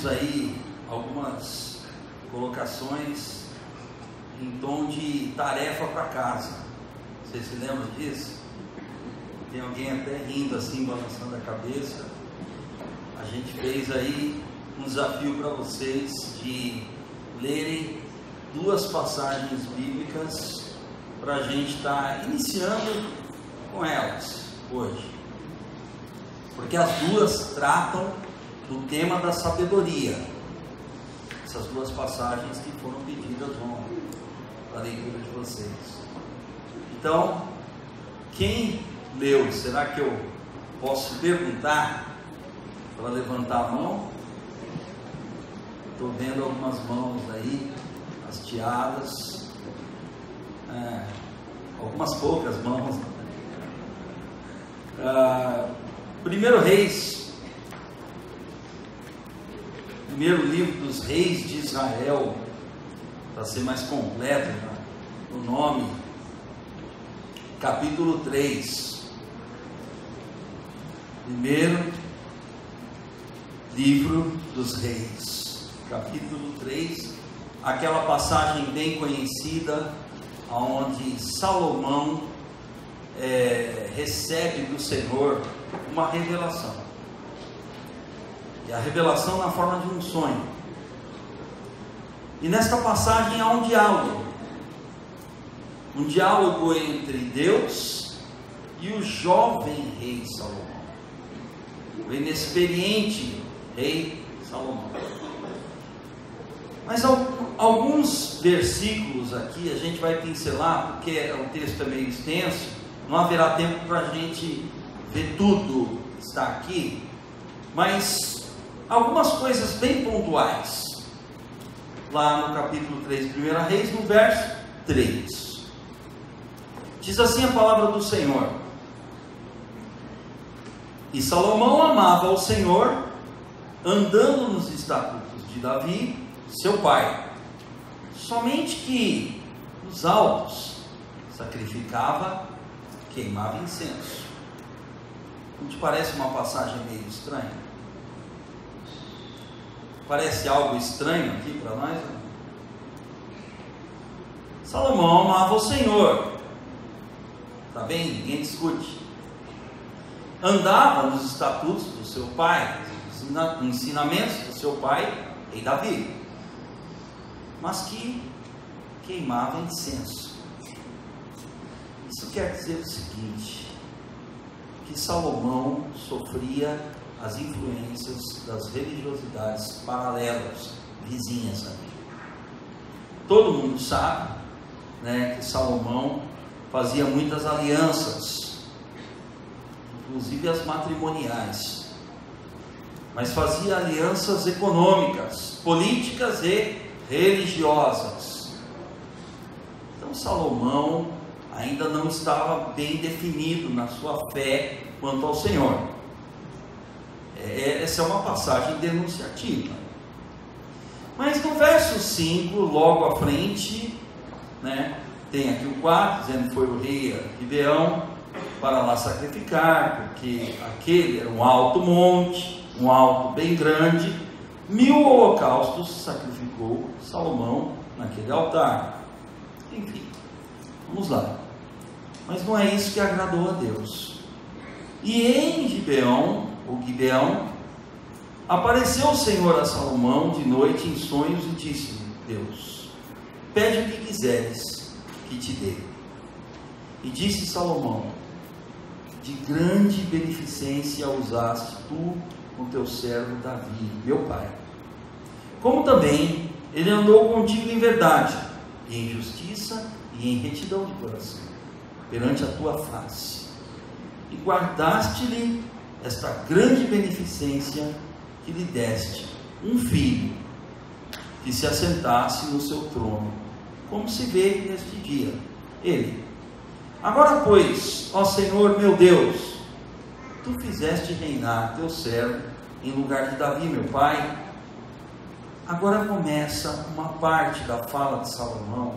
temos aí algumas colocações em tom de tarefa para casa. Vocês se lembram disso? Tem alguém até rindo assim, balançando a cabeça. A gente fez aí um desafio para vocês de lerem 2 passagens bíblicas para a gente estar iniciando com elas hoje, porque as 2 tratam do tema da sabedoria. Essas 2 passagens que foram pedidas ontem para a leitura de vocês. Então, quem leu, será que eu posso perguntar para levantar a mão? Estou vendo algumas mãos aí hasteadas, algumas poucas mãos. Primeiro Reis, primeiro livro dos reis de Israel, para ser mais completo, o nome, capítulo 3. Primeiro livro dos reis, capítulo 3, aquela passagem bem conhecida, onde Salomão recebe do Senhor uma revelação, e a revelação na forma de um sonho. E nesta passagem há um diálogo entre Deus e o jovem rei Salomão, o inexperiente rei Salomão. Mas alguns versículos aqui a gente vai pincelar, porque o texto é meio extenso, não haverá tempo para a gente ver tudo que está aqui, mas algumas coisas bem pontuais, lá no capítulo 3 de 1 Reis, no verso 3, diz assim a palavra do Senhor: e Salomão amava o Senhor, andando nos estatutos de Davi, seu pai, somente que nos altos sacrificava, queimava incenso. Não te parece uma passagem meio estranha? Parece algo estranho aqui para nós? Salomão amava o Senhor, está bem? Ninguém discute. Andava nos estatutos do seu pai, nos ensinamentos do seu pai, rei Davi, mas que queimava incenso. Isso quer dizer o seguinte, que Salomão sofria as influências das religiosidades paralelas, vizinhas a ele. Todo mundo sabe, né, que Salomão fazia muitas alianças, inclusive as matrimoniais, mas fazia alianças econômicas, políticas e religiosas. Então Salomão ainda não estava bem definido na sua fé quanto ao Senhor. Essa é uma passagem denunciativa. Mas no verso 5, logo à frente, né, tem aqui o 4, dizendo que foi o rei a Gibeão para lá sacrificar, porque aquele era um alto monte, um alto bem grande. 1000 holocaustos sacrificou Salomão naquele altar. Enfim, vamos lá. Mas não é isso que agradou a Deus. E em Gibeão, apareceu o Senhor a Salomão de noite em sonhos e disse-lhe: Deus, pede o que quiseres que te dê. E disse Salomão: de grande beneficência usaste tu com teu servo Davi, meu pai. Como também ele andou contigo em verdade, e em justiça e em retidão de coração, perante a tua face. E guardaste-lhe esta grande beneficência que lhe deste, um filho, que se assentasse no seu trono, como se vê neste dia. Ele: agora, pois, ó Senhor meu Deus, tu fizeste reinar teu servo em lugar de Davi, meu pai. Agora começa uma parte da fala de Salomão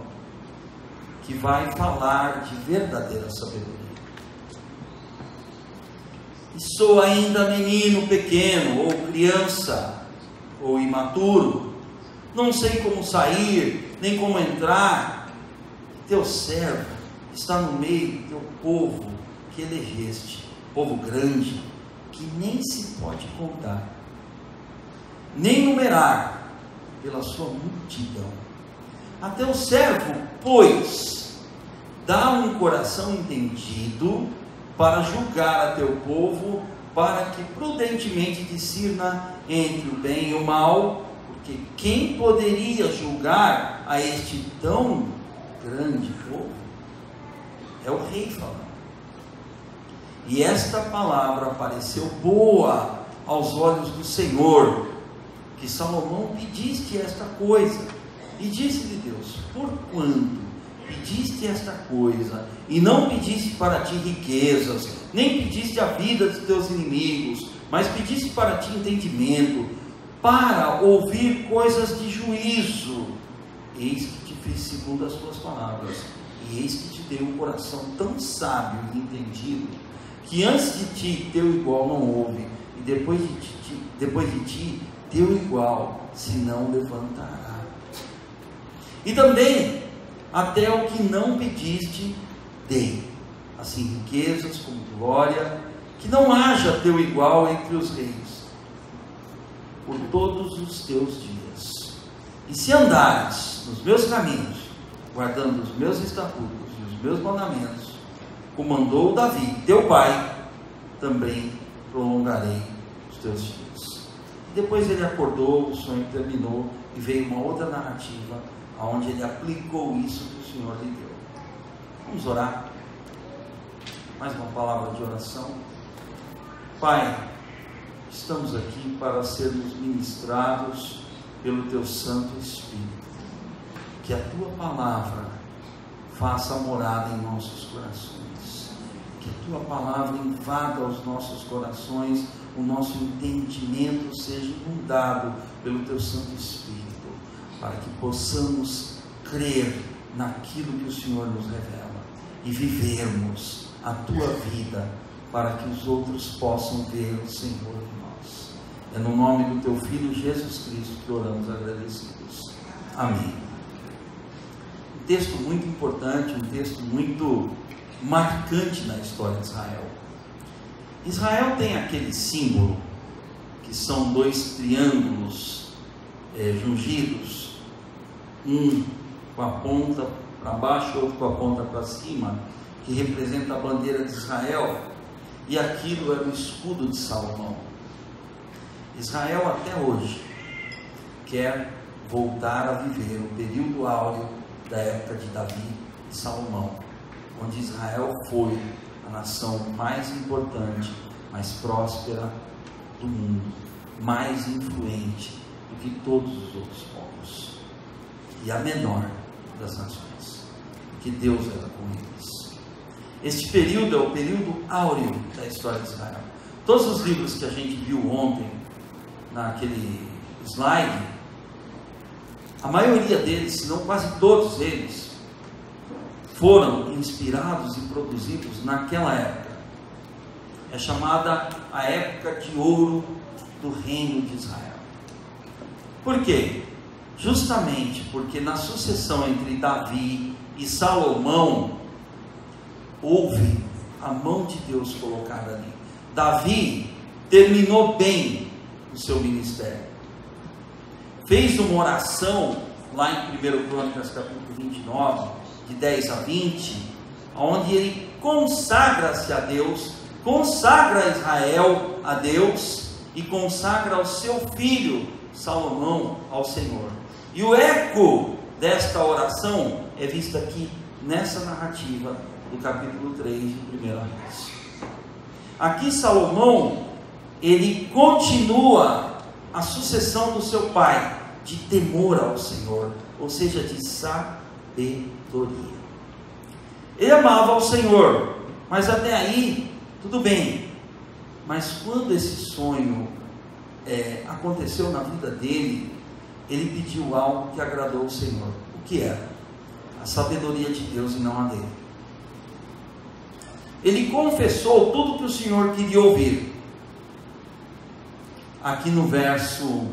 que vai falar de verdadeira sabedoria. E sou ainda menino pequeno ou criança, ou imaturo, não sei como sair, nem como entrar. Teu servo está no meio do teu povo que elegeste, povo grande, que nem se pode contar, nem numerar pela sua multidão. A teu servo, pois, dá um coração entendido para julgar a teu povo, para que prudentemente discirna entre o bem e o mal, porque quem poderia julgar a este tão grande povo? É o rei falando. E esta palavra pareceu boa aos olhos do Senhor, que Salomão pediste esta coisa. E disse-lhe Deus: por quanto pediste esta coisa, e não pediste para ti riquezas, nem pediste a vida dos teus inimigos, mas pediste para ti entendimento, para ouvir coisas de juízo, eis que te fiz segundo as tuas palavras, e eis que te dei um coração tão sábio e entendido, que antes de ti teu igual não houve, e depois de ti teu igual se não levantará. E também até o que não pediste dei, assim riquezas como glória, que não haja teu igual entre os reis, por todos os teus dias. E se andares nos meus caminhos, guardando os meus estatutos e os meus mandamentos, como mandou Davi, teu pai, também prolongarei os teus dias. Depois ele acordou, o sonho terminou, e veio uma outra narrativa, onde ele aplicou isso que o Senhor lhe deu. Vamos orar. Mais uma palavra de oração. Pai, estamos aqui para sermos ministrados pelo Teu Santo Espírito. Que a Tua palavra faça morada em nossos corações. Que a Tua palavra invada os nossos corações, o nosso entendimento seja inundado pelo Teu Santo Espírito, para que possamos crer naquilo que o Senhor nos revela e vivermos a Tua vida, para que os outros possam ver o Senhor em nós. É no nome do Teu Filho Jesus Cristo que oramos agradecidos. Amém. Um texto muito importante, um texto muito marcante na história de Israel. Israel tem aquele símbolo, que são dois triângulos jungidos, um com a ponta para baixo, outro com a ponta para cima, que representa a bandeira de Israel, e aquilo era o escudo de Salomão. Israel até hoje quer voltar a viver o período áureo da época de Davi e Salomão, onde Israel foi a nação mais importante, mais próspera do mundo, mais influente do que todos os outros povos, e a menor das nações, porque Deus era com eles. Este período é o período áureo da história de Israel. Todos os livros que a gente viu ontem, naquele slide, a maioria deles, se não quase todos eles, foram inspirados e produzidos naquela época. É chamada a época de ouro do reino de Israel. Por quê? Justamente porque na sucessão entre Davi e Salomão, houve a mão de Deus colocada ali. Davi terminou bem o seu ministério. Fez uma oração, lá em 1 Crônicas capítulo 29, de 10 a 20, onde ele consagra-se a Deus, consagra Israel a Deus, e consagra o seu filho, Salomão, ao Senhor. E o eco desta oração é visto aqui, nessa narrativa, do capítulo 3 de 1 Reis. Aqui Salomão, ele continua a sucessão do seu pai, de temor ao Senhor, ou seja, de sabedoria. Ele amava ao Senhor, mas até aí, tudo bem. Mas quando esse sonho aconteceu na vida dele, ele pediu algo que agradou o Senhor. O que era? A sabedoria de Deus e não a dele. Ele confessou tudo que o Senhor queria ouvir. Aqui no verso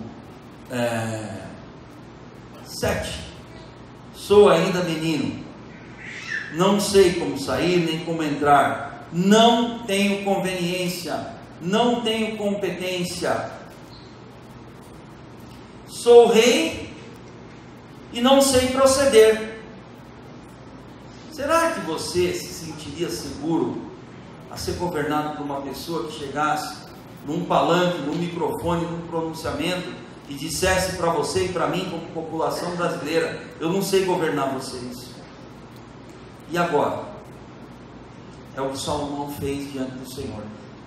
7. Sou ainda menino, não sei como sair nem como entrar, não tenho conveniência, não tenho competência. Sou rei e não sei proceder. Será que você se sentiria seguro a ser governado por uma pessoa que chegasse num palanque, num microfone, num pronunciamento e dissesse para você e para mim, como população brasileira: eu não sei governar vocês? E agora? É o que Salomão fez diante do Senhor.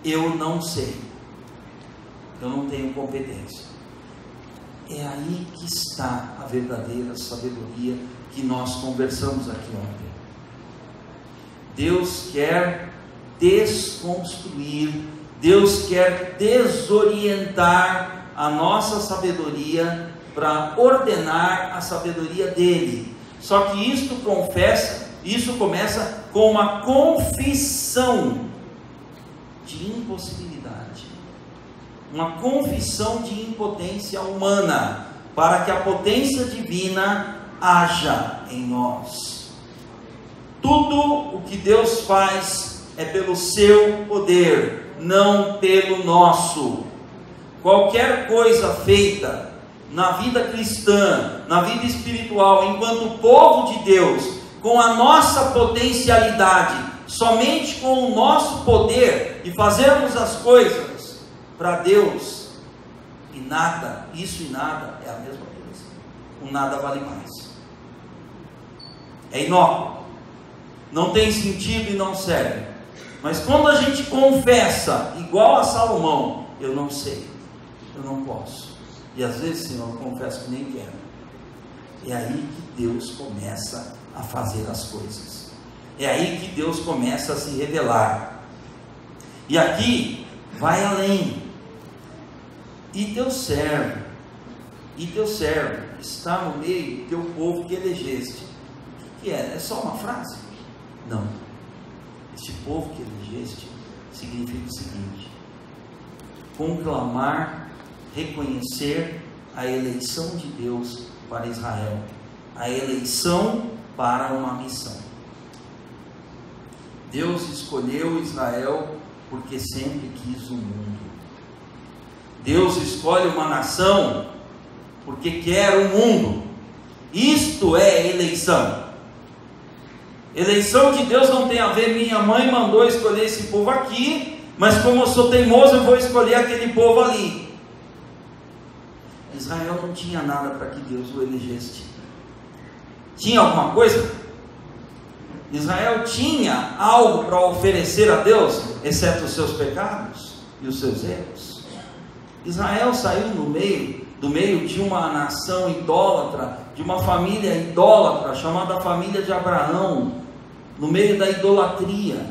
Eu não sei, eu não tenho competência. É aí que está a verdadeira sabedoria que nós conversamos aqui ontem. Deus quer desconstruir, Deus quer desorientar a nossa sabedoria para ordenar a sabedoria dele. Só que isso começa com uma confissão de impossibilidade, uma confissão de impotência humana, para que a potência divina haja em nós. Tudo o que Deus faz é pelo seu poder, não pelo nosso. Qualquer coisa feita na vida cristã, na vida espiritual, enquanto povo de Deus, com a nossa potencialidade, somente com o nosso poder, e fazermos as coisas para Deus, e nada, isso e nada é a mesma coisa. O nada vale mais. É inócuo, não tem sentido e não serve. Mas quando a gente confessa, igual a Salomão: eu não sei, eu não posso, e às vezes, Senhor, eu confesso que nem quero, é aí que Deus começa a fazer as coisas, é aí que Deus começa a se revelar. E aqui vai além. E teu servo está no meio do teu povo que elegeste. O que é? É só uma frase? Não. Este povo que elegeste significa o seguinte: conclamar, reconhecer a eleição de Deus para Israel, a eleição para uma missão. Deus escolheu Israel porque sempre quis o mundo. Deus escolhe uma nação porque quer o mundo. Isto é eleição. Eleição de Deus não tem a ver: minha mãe mandou escolher esse povo aqui, mas como eu sou teimoso, eu vou escolher aquele povo ali. Israel não tinha nada para que Deus o elegesse. Tinha alguma coisa? Israel tinha algo para oferecer a Deus, exceto os seus pecados e os seus erros? Israel saiu do meio de uma nação idólatra, de uma família idólatra, chamada família de Abraão, no meio da idolatria.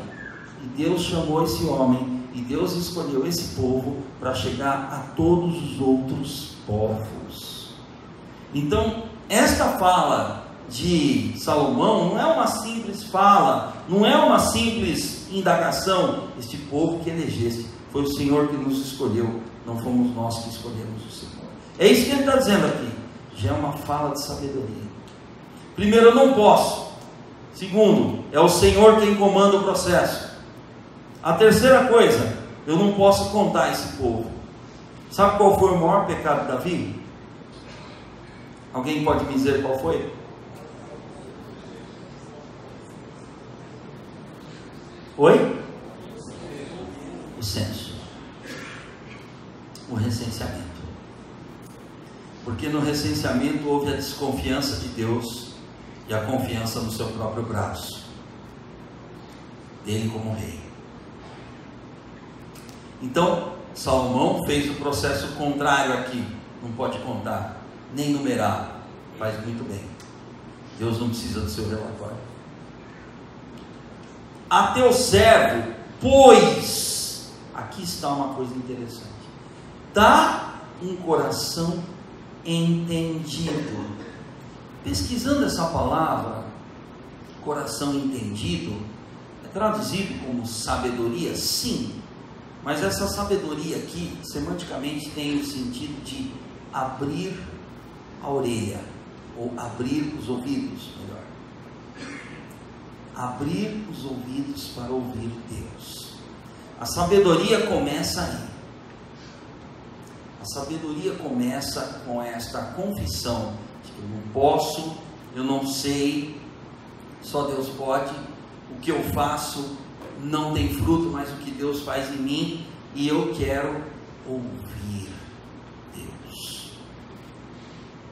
E Deus chamou esse homem, e Deus escolheu esse povo para chegar a todos os outros povos. Então, esta fala de Salomão não é uma simples fala, não é uma simples indagação. Este povo que elegeste, foi o Senhor que nos escolheu, não fomos nós que escolhemos o Senhor. É isso que ele está dizendo aqui. Já é uma fala de sabedoria. Primeiro, eu não posso. Segundo, é o Senhor quem comanda o processo. A terceira coisa, eu não posso contar esse povo. Sabe qual foi o maior pecado de Davi? Alguém pode me dizer qual foi? Oi? O censo. O recenseamento. Porque no recenseamento houve a desconfiança de Deus e a confiança no seu próprio braço, dele como rei. Então, Salomão fez o processo contrário aqui. Não pode contar, nem numerar. Faz muito bem. Deus não precisa do seu relatório. A teu servo, pois, aqui está uma coisa interessante: dá um coração entendido. Pesquisando essa palavra, coração entendido, é traduzido como sabedoria, sim, mas essa sabedoria aqui, semanticamente, tem o sentido de abrir a orelha, ou abrir os ouvidos, melhor. Abrir os ouvidos para ouvir Deus. A sabedoria começa aí. A sabedoria começa com esta confissão de que eu não posso, eu não sei, só Deus pode, o que eu faço não tem fruto, mas o que Deus faz em mim, e eu quero ouvir Deus.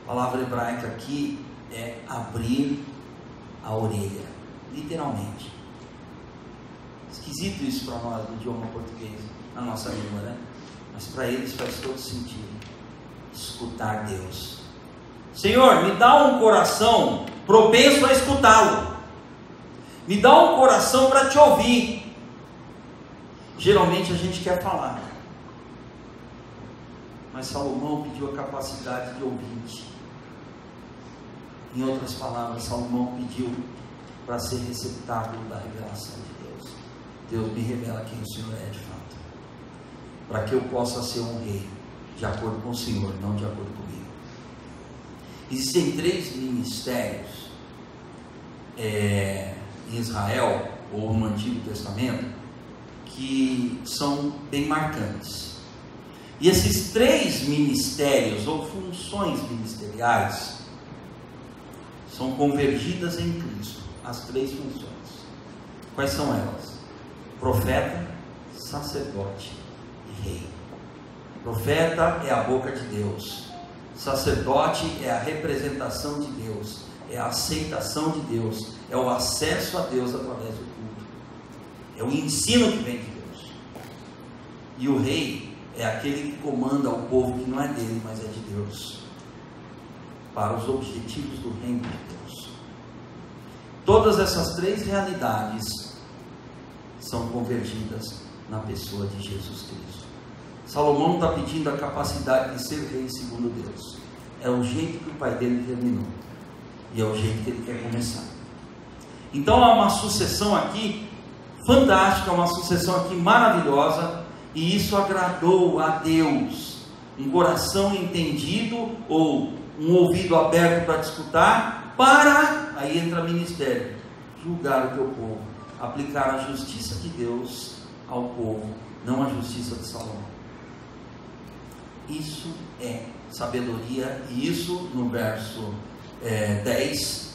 A palavra hebraica aqui é abrir a orelha, literalmente. Esquisito isso para nós, no idioma português, na nossa língua, né? Mas para eles faz todo sentido. Escutar Deus. Senhor, me dá um coração propenso a escutá-lo. Me dá um coração para te ouvir. Geralmente a gente quer falar, mas Salomão pediu a capacidade de ouvinte. Em outras palavras, Salomão pediu para ser receptáculo da revelação de Deus. Deus, me revela quem o Senhor é de fato, para que eu possa ser um rei de acordo com o Senhor, não de acordo comigo. Existem 3 ministérios em Israel, ou no Antigo Testamento, que são bem marcantes. E esses 3 ministérios, ou funções ministeriais, são convergidas em Cristo. As 3 funções. Quais são elas? Profeta, sacerdote e rei. Profeta é a boca de Deus. Sacerdote é a representação de Deus, é a aceitação de Deus, é o acesso a Deus através do culto, é o ensino que vem de Deus. E o rei é aquele que comanda o povo que não é dele, mas é de Deus, para os objetivos do reino de Deus. Todas essas 3 realidades são convergidas na pessoa de Jesus Cristo. Salomão está pedindo a capacidade de ser rei segundo Deus. É o jeito que o pai dele terminou, e é o jeito que ele quer começar. Então há uma sucessão aqui fantástica, uma sucessão aqui maravilhosa, e isso agradou a Deus. Um coração entendido, ou um ouvido aberto para escutar, aí entra ministério, julgar o teu povo, aplicar a justiça de Deus ao povo, não a justiça de Salomão. Isso é sabedoria, e isso no verso 10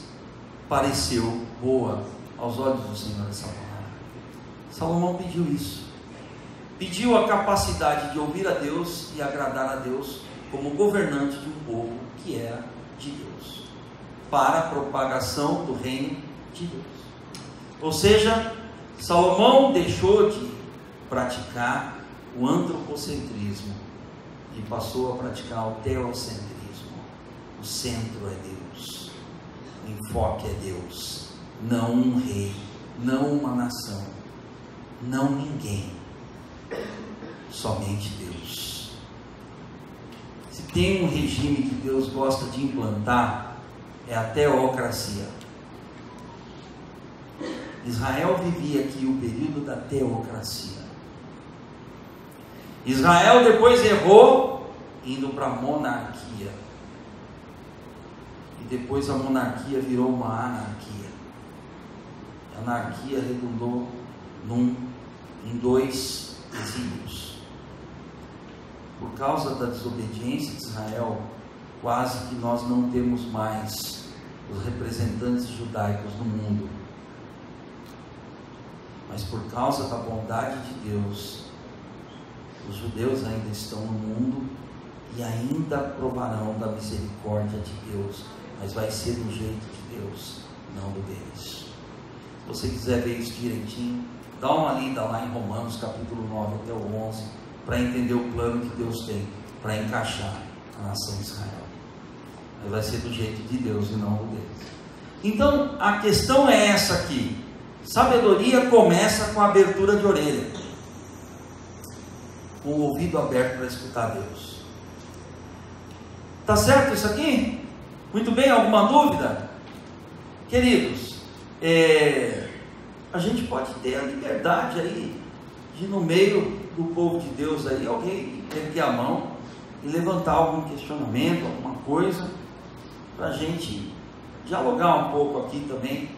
pareceu boa aos olhos do Senhor essa palavra. Salomão pediu isso, pediu a capacidade de ouvir a Deus e agradar a Deus como governante de um povo que era de Deus, para a propagação do reino de Deus. Ou seja, Salomão deixou de praticar o antropocentrismo e passou a praticar o teocentrismo. O centro é Deus, o enfoque é Deus, não um rei, não uma nação, não ninguém, somente Deus. Se tem um regime que Deus gosta de implantar, é a teocracia. Israel vivia aqui o período da teocracia. Israel depois errou, indo para a monarquia, e depois a monarquia virou uma anarquia. A anarquia redundou em 2 exílios. Por causa da desobediência de Israel, quase que nós não temos mais os representantes judaicos no mundo. Mas por causa da bondade de Deus, os judeus ainda estão no mundo e ainda provarão da misericórdia de Deus, mas vai ser do jeito de Deus, não do deles. Se você quiser ver isso direitinho, dá uma lida lá em Romanos capítulo 9 até o 11, para entender o plano que Deus tem para encaixar a nação de Israel. Mas vai ser do jeito de Deus e não do deles. Então a questão é essa aqui: sabedoria começa com a abertura de orelha, com o ouvido aberto para escutar Deus. Tá certo isso aqui? Muito bem, alguma dúvida? Queridos, a gente pode ter a liberdade aí de, no meio do povo de Deus aí, alguém erguer a mão e levantar algum questionamento, alguma coisa, para a gente dialogar um pouco aqui também,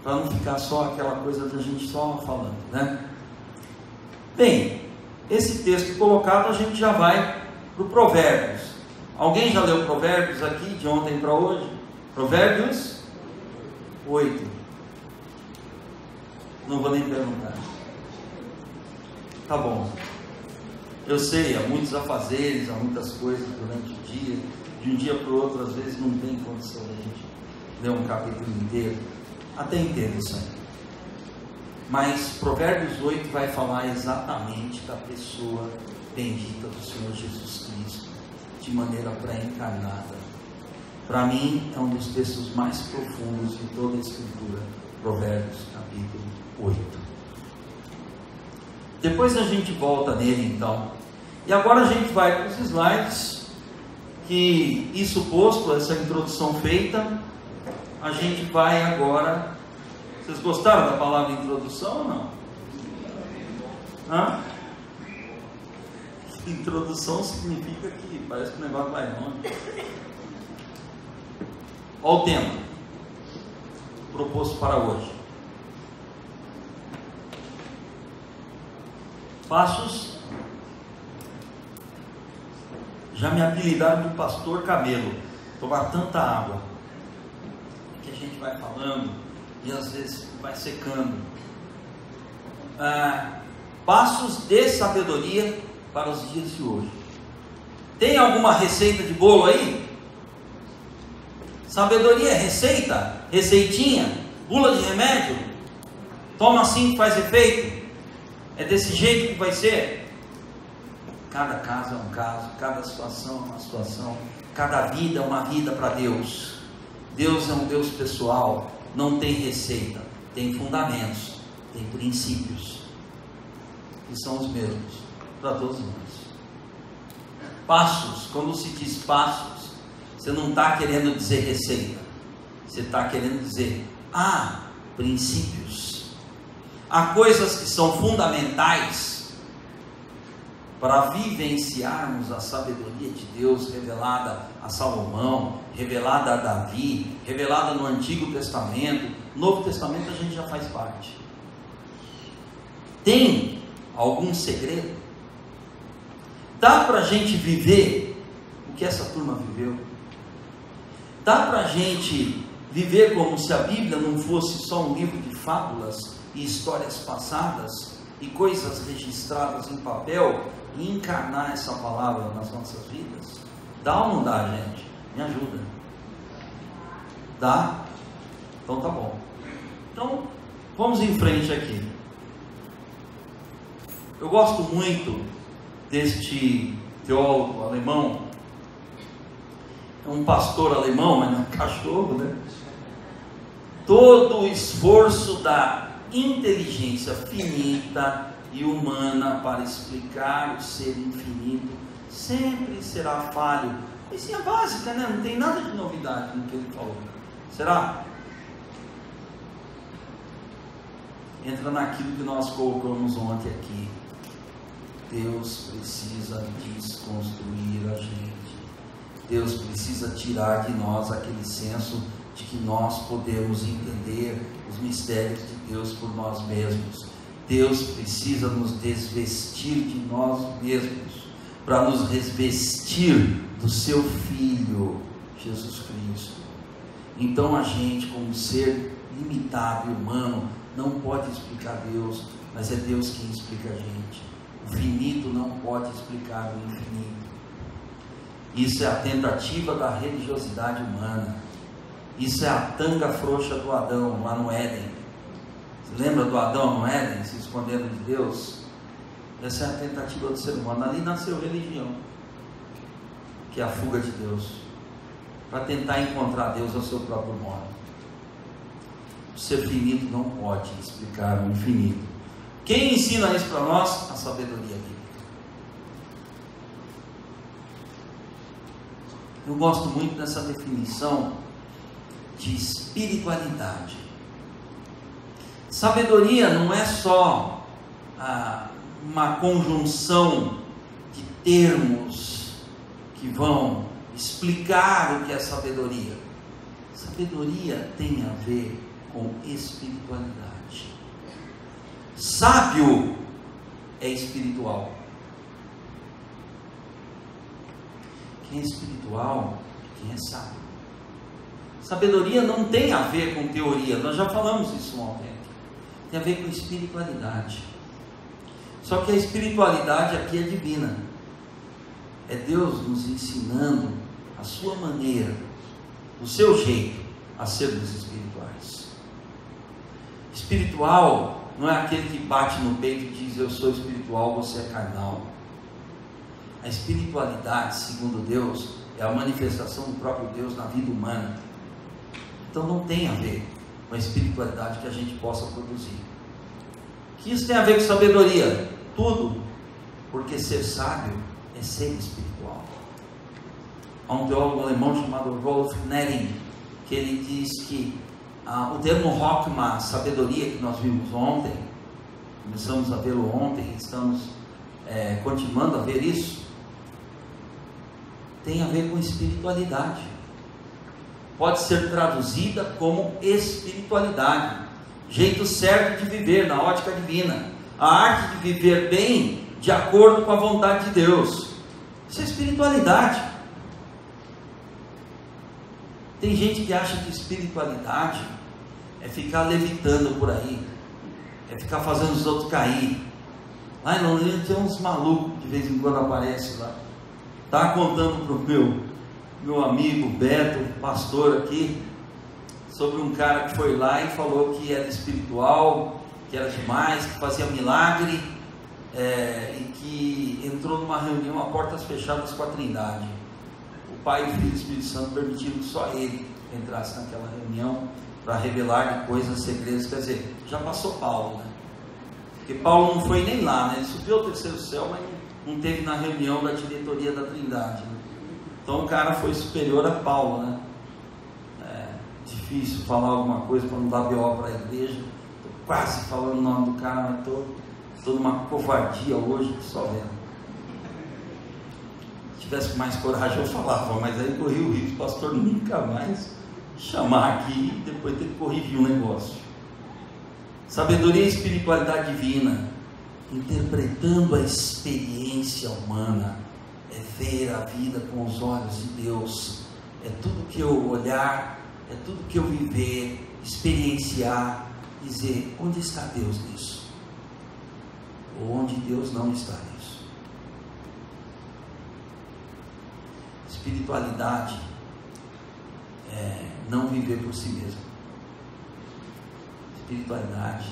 para não ficar só aquela coisa da gente só falando, né? Bem, esse texto colocado, a gente já vai para o Provérbios. Alguém já leu Provérbios aqui, de ontem para hoje? Provérbios 8. Não vou nem perguntar. Tá bom. Eu sei, há muitos afazeres, há muitas coisas durante o dia. De um dia para o outro, às vezes não tem condição de a gente ler um capítulo inteiro. Até entendo isso aí. Mas Provérbios 8 vai falar exatamente da pessoa bendita do Senhor Jesus Cristo, de maneira pré-encarnada. Para mim, é um dos textos mais profundos de toda a Escritura. Provérbios capítulo 8. Depois a gente volta nele então. E agora a gente vai para os slides, que isso posto, essa introdução feita, a gente vai agora. Vocês gostaram da palavra introdução ou não? Hã? Introdução significa que parece que o negócio vai longe. Olha o tema proposto para hoje. Passos. Já me apelidaram de Pastor Camelo. Tomar tanta água que a gente vai falando e às vezes vai secando. Passos de sabedoria para os dias de hoje. Tem alguma receita de bolo aí? Sabedoria é receita? Receitinha? Bula de remédio? Toma assim que faz efeito? É desse jeito que vai ser? Cada caso é um caso, cada situação é uma situação, cada vida é uma vida para Deus. Deus é um Deus pessoal, não tem receita, tem fundamentos, tem princípios, que são os mesmos para todos nós. Passos, quando se diz passos, você não está querendo dizer receita, você está querendo dizer, princípios. Há coisas que são fundamentais para vivenciarmos a sabedoria de Deus revelada a Salomão, revelada a Davi, revelada no Antigo Testamento. No Novo Testamento a gente já faz parte. Tem algum segredo? Dá para a gente viver o que essa turma viveu? Dá para a gente viver como se a Bíblia não fosse só um livro de fábulas e histórias passadas e coisas registradas em papel e encarnar essa palavra nas nossas vidas? Dá ou não dá, gente? Me ajuda. Dá? Então tá bom. Então, vamos em frente aqui. Eu gosto muito deste teólogo alemão. É um pastor alemão, mas não é cachorro, né? Todo o esforço da inteligência finita e humana para explicar o ser infinito sempre será falho. Isso é básica, né? Não tem nada de novidade no que ele falou. Será? Entra naquilo que nós colocamos ontem aqui. Deus precisa desconstruir a gente. Deus precisa tirar de nós aquele senso de que nós podemos entender os mistérios de Deus por nós mesmos. Deus precisa nos desvestir de nós mesmos, para nos revestir do seu Filho, Jesus Cristo. Então a gente, como ser limitado e humano, não pode explicar Deus, mas é Deus quem explica a gente. O finito não pode explicar o infinito. Isso é a tentativa da religiosidade humana. Isso é a tanga frouxa do Adão lá no Éden. Você lembra do Adão no Éden, se escondendo de Deus? Essa é a tentativa do ser humano. Ali nasceu religião, que é a fuga de Deus, para tentar encontrar Deus ao seu próprio modo. O ser finito não pode explicar o infinito. Quem ensina isso para nós? A sabedoria bíblica. Eu gosto muito dessa definição de espiritualidade. Sabedoria não é só uma conjunção de termos que vão explicar o que é sabedoria. Sabedoria tem a ver com espiritualidade. Sábio é espiritual. Quem é espiritual, quem é sábio. Sabedoria não tem a ver com teoria, nós já falamos isso ontem. Tem a ver com espiritualidade. Só que a espiritualidade aqui é divina. É Deus nos ensinando a sua maneira, o seu jeito a sermos espirituais. Espiritual não é aquele que bate no peito e diz: eu sou espiritual, você é carnal. A espiritualidade, segundo Deus, é a manifestação do próprio Deus na vida humana. Então não tem a ver com a espiritualidade que a gente possa produzir. Que isso tem a ver com sabedoria? Tudo. Porque ser sábio é ser espiritual. Há um teólogo alemão chamado Rolf Nering, que ele diz que o termo Rockma, sabedoria, que nós vimos ontem, começamos a vê-lo ontem, estamos continuando a ver isso, tem a ver com espiritualidade. Pode ser traduzida como espiritualidade, jeito certo de viver na ótica divina, a arte de viver bem de acordo com a vontade de Deus. Isso é espiritualidade. Tem gente que acha que espiritualidade é ficar levitando por aí, é ficar fazendo os outros cair. Lá em Londrina tem uns malucos de vez em quando aparecem lá. Estava contando para o meu amigo Beto, pastor aqui, sobre um cara que foi lá e falou que era espiritual, que era demais, que fazia milagre, e que entrou numa reunião a portas fechadas com a Trindade. O Pai, o Filho e o Espírito Santo permitiram que só ele entrasse naquela reunião para revelar coisas, segredos. Quer dizer, já passou Paulo, né? Porque Paulo não foi nem lá, né? Ele subiu ao terceiro céu, mas não teve na reunião da diretoria da Trindade, né? Então o cara foi superior a Paulo, né? Difícil falar alguma coisa para não dar BO para a igreja. Estou quase falando o nome do cara, mas estou numa covardia hoje que só vendo. Se tivesse mais coragem eu falava, mas aí corri o risco, pastor, nunca mais chamar aqui e depois ter que corrigir um negócio. Sabedoria e espiritualidade divina, interpretando a experiência humana, é ver a vida com os olhos de Deus, é tudo que eu olhar, é tudo que eu viver, experienciar, dizer: onde está Deus nisso? Ou onde Deus não está nisso? Espiritualidade é não viver por si mesmo. Espiritualidade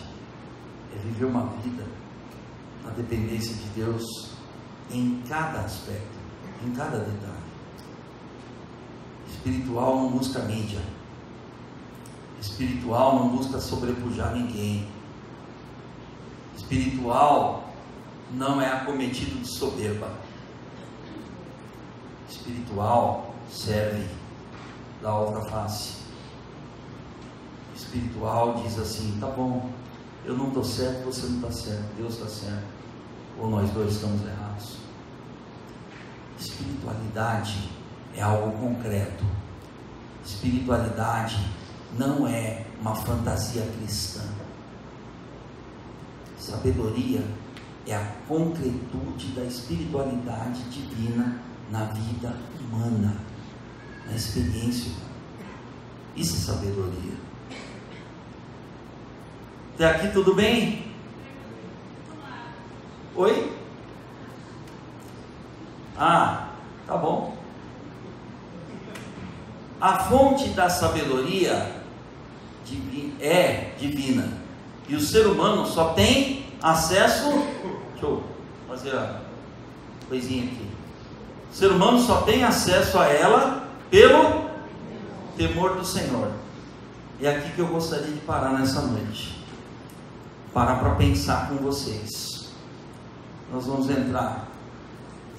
é viver uma vida na dependência de Deus em cada aspecto, em cada detalhe. Espiritual não busca mídia. Espiritual não busca sobrepujar ninguém. Espiritual não é acometido de soberba. Espiritual serve da outra face. Espiritual diz assim: tá bom, eu não estou certo, você não está certo, Deus está certo, ou nós dois estamos errados. Espiritualidade é algo concreto. Espiritualidade não é uma fantasia cristã. Sabedoria é a concretude da espiritualidade divina na vida humana, na experiência humana. Isso é sabedoria. Até aqui tudo bem? Oi? Tá bom. A fonte da sabedoria é divina, e o ser humano só tem acesso. Deixa eu fazer a coisinha aqui. O ser humano só tem acesso a ela pelo temor do Senhor. É aqui que eu gostaria de parar nessa noite, parar para pensar com vocês. Nós vamos entrar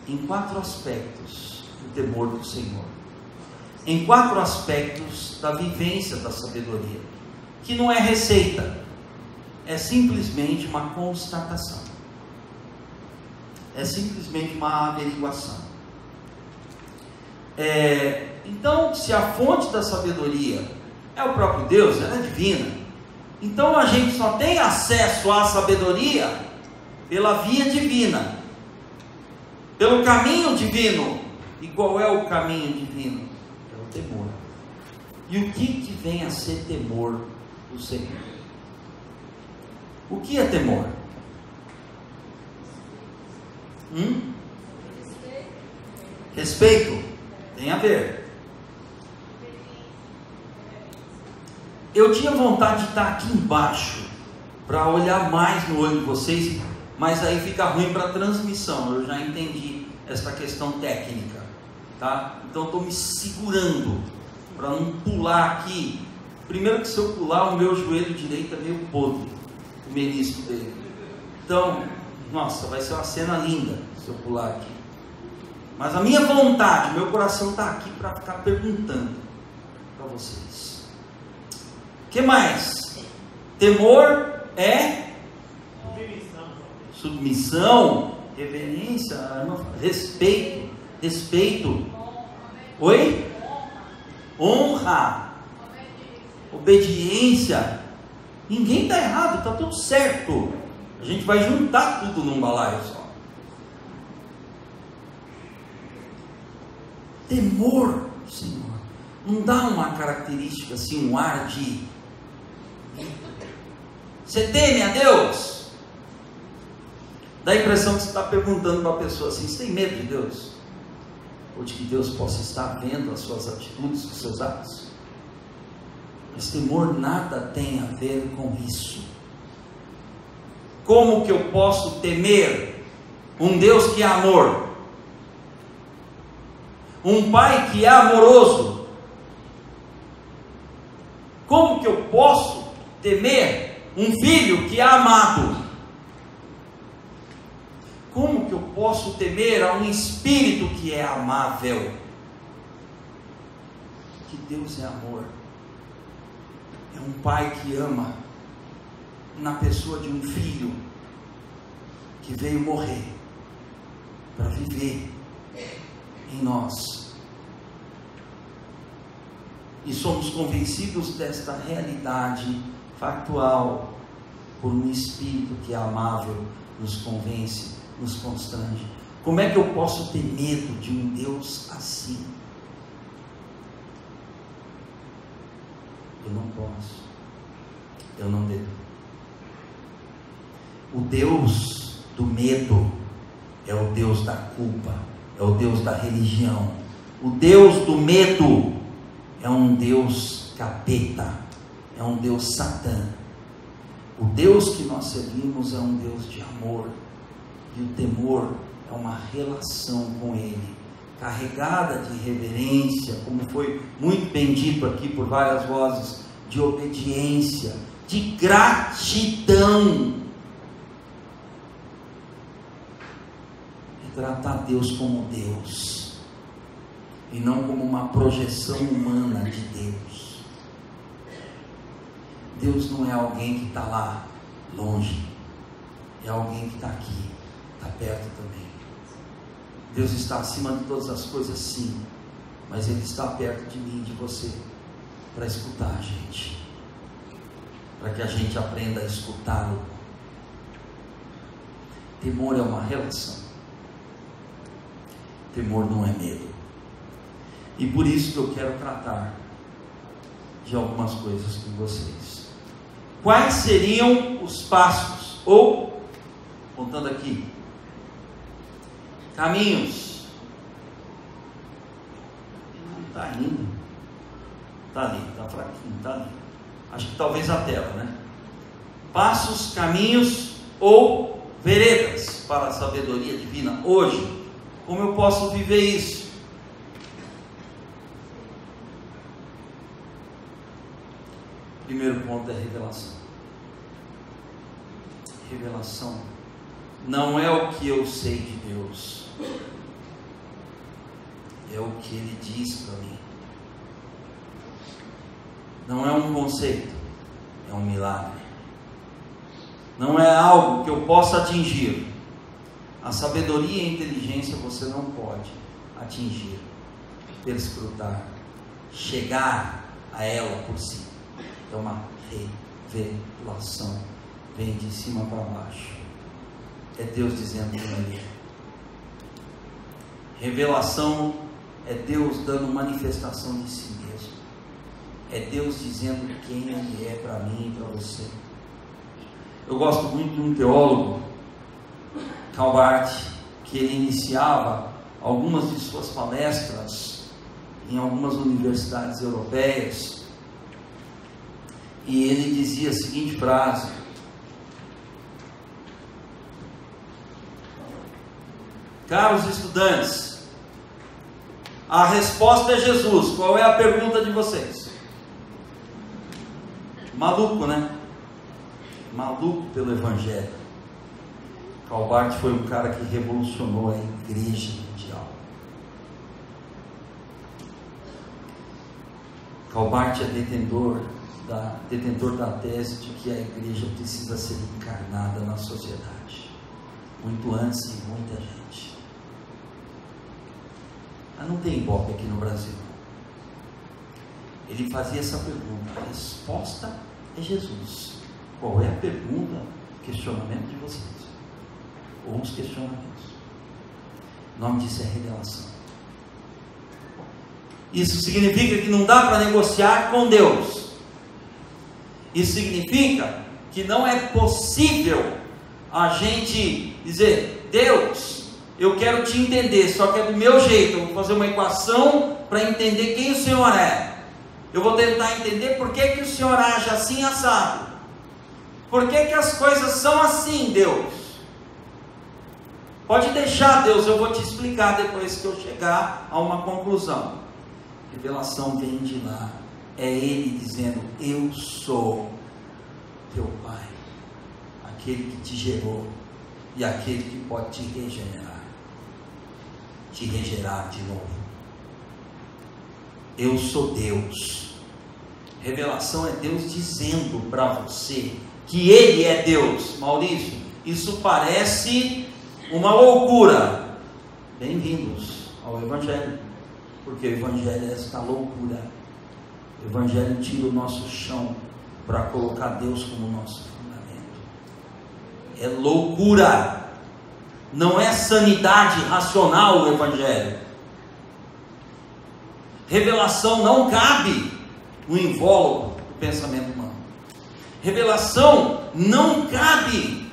em 4 aspectos do temor do Senhor, em 4 aspectos da vivência da sabedoria, que não é receita, é simplesmente uma constatação, é simplesmente uma averiguação. Então, se a fonte da sabedoria é o próprio Deus, ela é divina, então a gente só tem acesso à sabedoria pela via divina, pelo caminho divino. E qual é o caminho divino? É o temor. E o que vem a ser temor do Senhor? O que é temor? Respeito. Tem a ver. Eu tinha vontade de estar aqui embaixo para olhar mais no olho de vocês, mas aí fica ruim para a transmissão. Eu já entendi essa questão técnica, tá? Então estou me segurando para não pular aqui. Primeiro que se eu pular, o meu joelho direito é meio podre, o menisco dele. Então, nossa, vai ser uma cena linda se eu pular aqui. Mas a minha vontade, meu coração está aqui para ficar perguntando para vocês. O que mais? Temor é submissão, reverência, respeito. Oi? Honra, obediência. Ninguém está errado, está tudo certo. A gente vai juntar tudo num balaio só. Temor, Senhor, não dá uma característica assim, um ar de... Você teme a Deus? Dá a impressão que você está perguntando para a pessoa assim: você tem medo de Deus? Ou de que Deus possa estar vendo as suas atitudes, os seus atos? Mas temor nada tem a ver com isso. Como que eu posso temer um Deus que é amor? Um pai que é amoroso? Como que eu posso temer um filho que é amado? Como que eu posso temer a um espírito que é amável? Que Deus é amor. É um pai que ama, na pessoa de um filho que veio morrer para viver em nós. E somos convencidos desta realidade factual por um espírito que é amável, nos convence, nos constrange. Como é que eu posso ter medo de um Deus assim? Eu não posso. Eu não devo. O Deus do medo é o Deus da culpa, é o Deus da religião. O Deus do medo é um Deus capeta, é um Deus satã. O Deus que nós servimos é um Deus de amor, e o temor é uma relação com Ele, carregada de reverência, como foi muito bem dito aqui por várias vozes, de obediência, de gratidão. Tratar Deus como Deus e não como uma projeção humana de Deus. Deus não é alguém que está lá longe, é alguém que está aqui, está perto também. Deus está acima de todas as coisas, sim, mas Ele está perto de mim e de você, para escutar a gente, para que a gente aprenda a escutá-lo. Temor é uma relação. Temor não é medo. E por isso que eu quero tratar de algumas coisas com vocês. Quais seriam os passos? Ou, contando aqui, caminhos. Não está indo. Está ali, está fraquinho, está ali. Acho que talvez a tela, né? Passos, caminhos ou veredas para a sabedoria divina hoje. Como eu posso viver isso? Primeiro ponto é revelação. Revelação não é o que eu sei de Deus, é o que Ele diz para mim. Não é um conceito, é um milagre. Não é algo que eu possa atingir. A sabedoria e a inteligência você não pode atingir. perscrutar, chegar a ela por si. É uma revelação, vem de cima para baixo. É Deus dizendo quem Ele é. Revelação é Deus dando manifestação de si mesmo. É Deus dizendo quem Ele é para mim e para você. Eu gosto muito de um teólogo, Karl Barth, que ele iniciava algumas de suas palestras em algumas universidades europeias, e ele dizia a seguinte frase: caros estudantes, a resposta é Jesus. Qual é a pergunta de vocês? Maluco, né? Maluco pelo Evangelho. Karl Barth foi um cara que revolucionou a igreja mundial. Karl Barth é detentor da tese de que a igreja precisa ser encarnada na sociedade, muito antes de muita gente. Mas não tem Ibope aqui no Brasil. Ele fazia essa pergunta, a resposta é Jesus. Qual é a pergunta, questionamento de vocês? Ou os questionamentos? O nome disso é revelação. Isso significa que não dá para negociar com Deus. Isso significa que não é possível a gente dizer: Deus, eu quero te entender, só que é do meu jeito. Eu vou fazer uma equação para entender quem o Senhor é. Eu vou tentar entender por que o Senhor age assim assado. Por que as coisas são assim, Deus? Pode deixar, Deus, eu vou te explicar depois que eu chegar a uma conclusão. Revelação vem de lá. É Ele dizendo: eu sou teu Pai, aquele que te gerou e aquele que pode te regenerar de novo. Eu sou Deus. Revelação é Deus dizendo para você que Ele é Deus. Maurício, isso parece uma loucura. Bem-vindos ao Evangelho, porque o Evangelho é esta loucura. O Evangelho tira o nosso chão para colocar Deus como nosso fundamento. É loucura, não é sanidade racional o Evangelho. Revelação não cabe no invólucro do pensamento humano. Revelação não cabe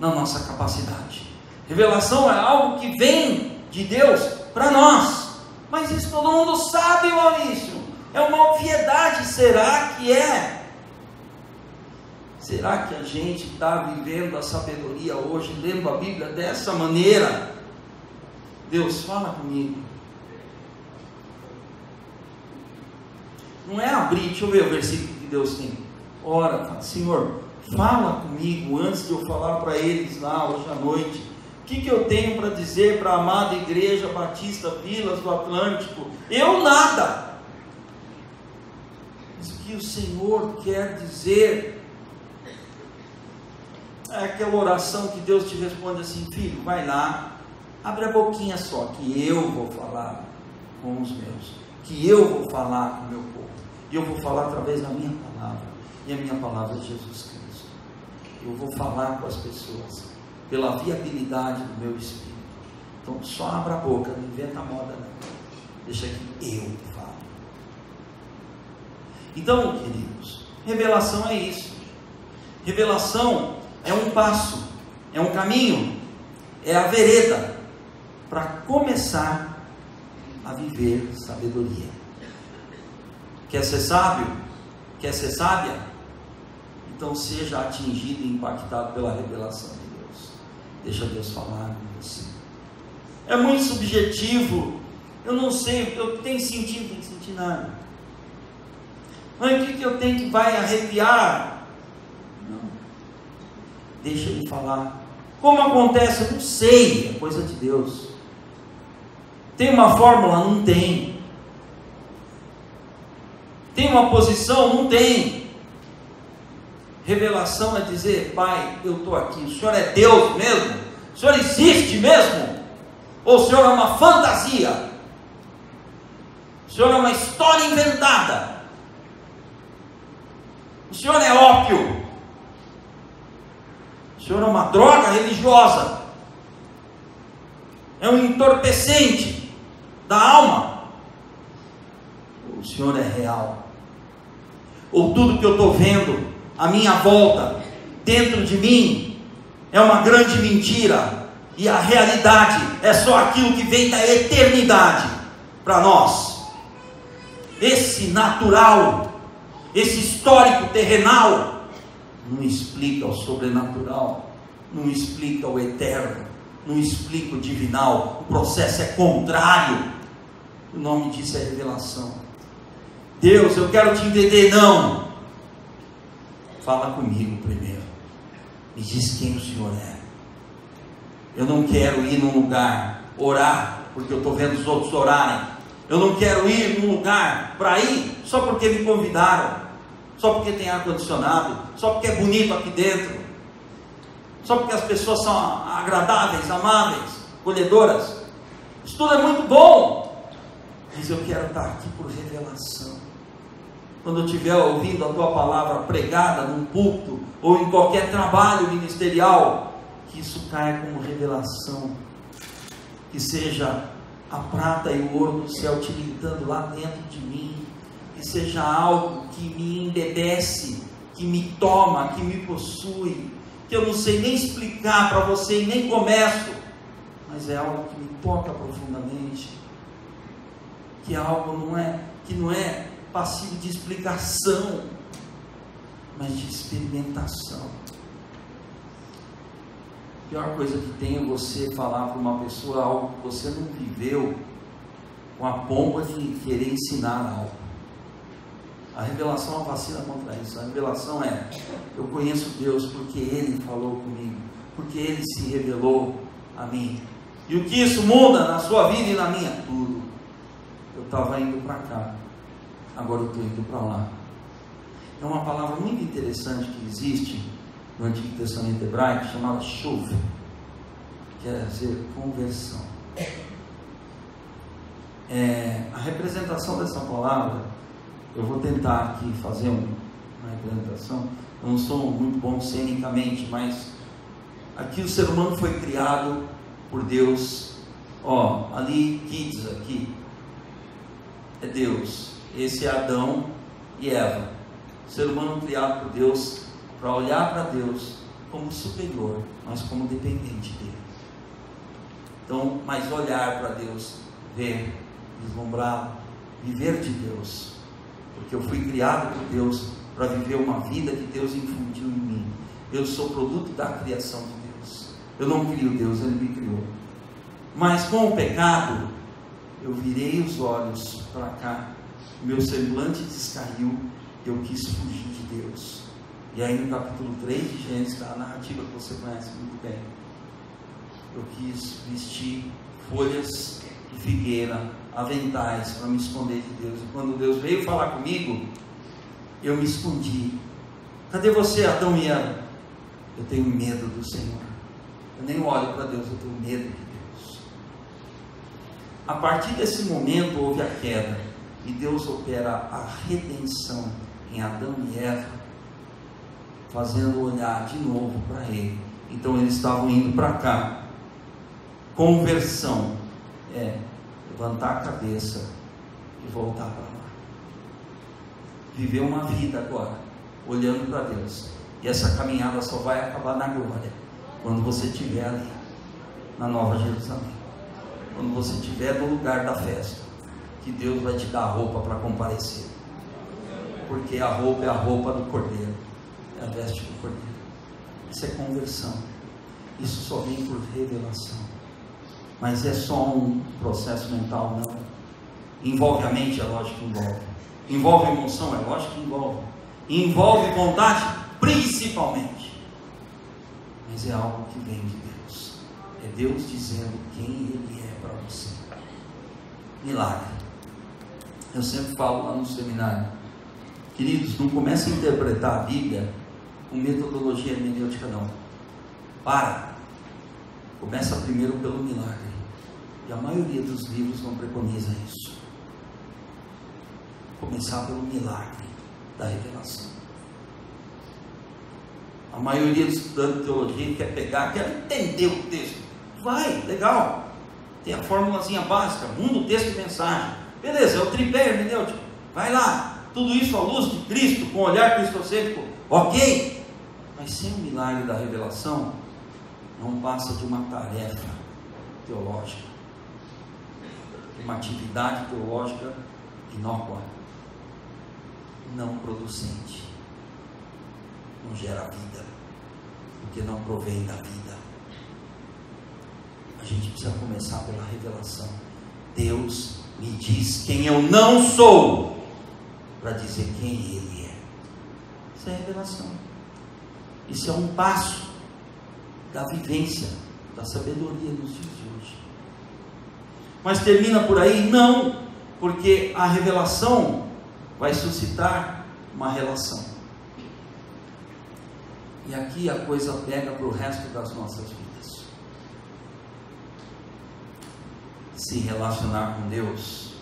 na nossa capacidade. Revelação é algo que vem de Deus para nós. Mas isso todo mundo sabe, Maurício. É uma obviedade. Será que é? Será que a gente está vivendo a sabedoria hoje, lendo a Bíblia dessa maneira? Deus, fala comigo. Não é abrir, deixa eu ver o versículo que Deus tem. Ora, fala, Senhor, fala comigo antes de eu falar para eles lá hoje à noite. O que eu tenho para dizer para a amada Igreja Batista Vilas do Atlântico? Eu nada. Mas o que o Senhor quer dizer? É aquela oração que Deus te responde assim: filho, vai lá, abre a boquinha só, que eu vou falar com os meus, que eu vou falar com o meu povo, e eu vou falar através da minha palavra, e a minha palavra é Jesus Cristo. Eu vou falar com as pessoas pela viabilidade do meu Espírito. Então só abra a boca, não inventa moda não, deixa que eu falo. Então, queridos, revelação é isso. Revelação é um passo, é um caminho, é a vereda para começar a viver sabedoria. Quer ser sábio? Quer ser sábia? Então seja atingido e impactado pela revelação de Deus. Deixa Deus falar com você. É muito subjetivo. Eu não sei, eu tenho sentido, não tenho sentido nada. Mas o que eu tenho que vai arrepiar? Não. Deixa ele falar. Como acontece? Eu não sei, é coisa de Deus. Tem uma fórmula? Não tem. Tem uma posição? Não tem. Revelação é dizer: Pai, eu estou aqui, o Senhor é Deus mesmo? O Senhor existe mesmo? Ou o Senhor é uma fantasia? Senhor é uma história inventada. O Senhor é ópio. O Senhor é uma droga religiosa. É um entorpecente da alma. O Senhor é real. Ou tudo que eu estou vendo à minha volta, dentro de mim, é uma grande mentira, e a realidade é só aquilo que vem da eternidade para nós. Esse natural, esse histórico terrenal, não explica o sobrenatural, não explica o eterno, não explica o divinal. O processo é contrário. O nome disso é revelação. Deus, eu quero te entender. Não, fala comigo primeiro, me diz quem o Senhor é. Eu não quero ir num lugar orar porque eu estou vendo os outros orarem. Eu não quero ir num lugar para ir só porque me convidaram, só porque tem ar-condicionado, só porque é bonito aqui dentro, só porque as pessoas são agradáveis, amáveis, acolhedoras. Isso tudo é muito bom, mas eu quero estar aqui por revelação. Quando eu estiver ouvindo a tua palavra pregada num púlpito ou em qualquer trabalho ministerial, que isso caia como revelação, que seja a prata e o ouro do céu tilintando lá dentro de mim, que seja algo que me embebece, que me toma, que me possui, que eu não sei nem explicar para você e nem começo, mas é algo que me toca profundamente, que é algo que não é passivo de explicação, mas de experimentação. A pior coisa que tem é você falar para uma pessoa algo que você não viveu, com a pompa de querer ensinar algo. A revelação é uma vacina contra isso. A revelação é: eu conheço Deus porque Ele falou comigo, porque Ele se revelou a mim. E o que isso muda na sua vida e na minha? Tudo. Eu estava indo para cá, agora eu estou indo para lá. É uma palavra muito interessante que existe no Antigo Testamento hebraico, chamada shuv, quer dizer conversão. A representação dessa palavra, eu vou tentar aqui fazer uma representação. Eu não sou muito bom cenicamente, mas aqui o ser humano foi criado por Deus. Ali kids, aqui é Deus, esse é Adão e Eva. O ser humano criado por Deus para olhar para Deus como superior, mas como dependente dele. Então, mas olhar para Deus, ver, vislumbrar, viver de Deus, porque eu fui criado por Deus para viver uma vida que Deus infundiu em mim. Eu sou produto da criação de Deus. Eu não crio Deus, Ele me criou. Mas com o pecado, eu virei os olhos para cá, meu semblante descaiu, eu quis fugir de Deus. E aí no capítulo 3 de Gênesis, está a narrativa que você conhece muito bem. Eu quis vestir folhas de figueira, aventais, para me esconder de Deus. E quando Deus veio falar comigo, eu me escondi. Cadê você, Adão e Eva? Eu tenho medo do Senhor. Eu nem olho para Deus, eu tenho medo de Deus. A partir desse momento houve a queda, e Deus opera a redenção em Adão e Eva, fazendo olhar de novo para Ele. Então eles estavam indo para cá. Conversão é levantar a cabeça e voltar para lá. Viver uma vida agora, olhando para Deus. E essa caminhada só vai acabar na glória, quando você estiver ali, na Nova Jerusalém. Quando você estiver no lugar da festa, que Deus vai te dar a roupa para comparecer. Porque a roupa é a roupa do Cordeiro, é a veste do Cordeiro. Isso é conversão. Isso só vem por revelação. Mas é só um processo mental? Não. Envolve a mente? É lógico que envolve. Envolve emoção? É lógico que envolve. Envolve vontade? Principalmente. Mas é algo que vem de Deus. É Deus dizendo quem Ele é para você. Milagre. Eu sempre falo lá no seminário, queridos, não comece a interpretar a Bíblia com metodologia hermenêutica, não. Começa primeiro pelo milagre. E a maioria dos livros não preconiza isso. começar pelo milagre da revelação. A maioria dos estudantes de teologia quer pegar, quer entender o texto. Vai, legal. Tem a formulazinha básica, muda o texto e mensagem. Beleza, é o tripé hermenêutico. Vai lá, tudo isso à luz de Cristo, com o olhar cristocêntrico, ok. Mas sem o milagre da revelação, não passa de uma tarefa teológica, de uma atividade teológica inócua, não producente, não gera vida, porque não provém da vida. A gente precisa começar pela revelação. Deus me diz quem eu não sou, para dizer quem Ele é. Isso é revelação. Isso é um passo da vivência, da sabedoria nos dias de hoje. Mas termina por aí? Não, porque a revelação vai suscitar uma relação. E aqui a coisa pega para o resto das nossas vidas. Se relacionar com Deus,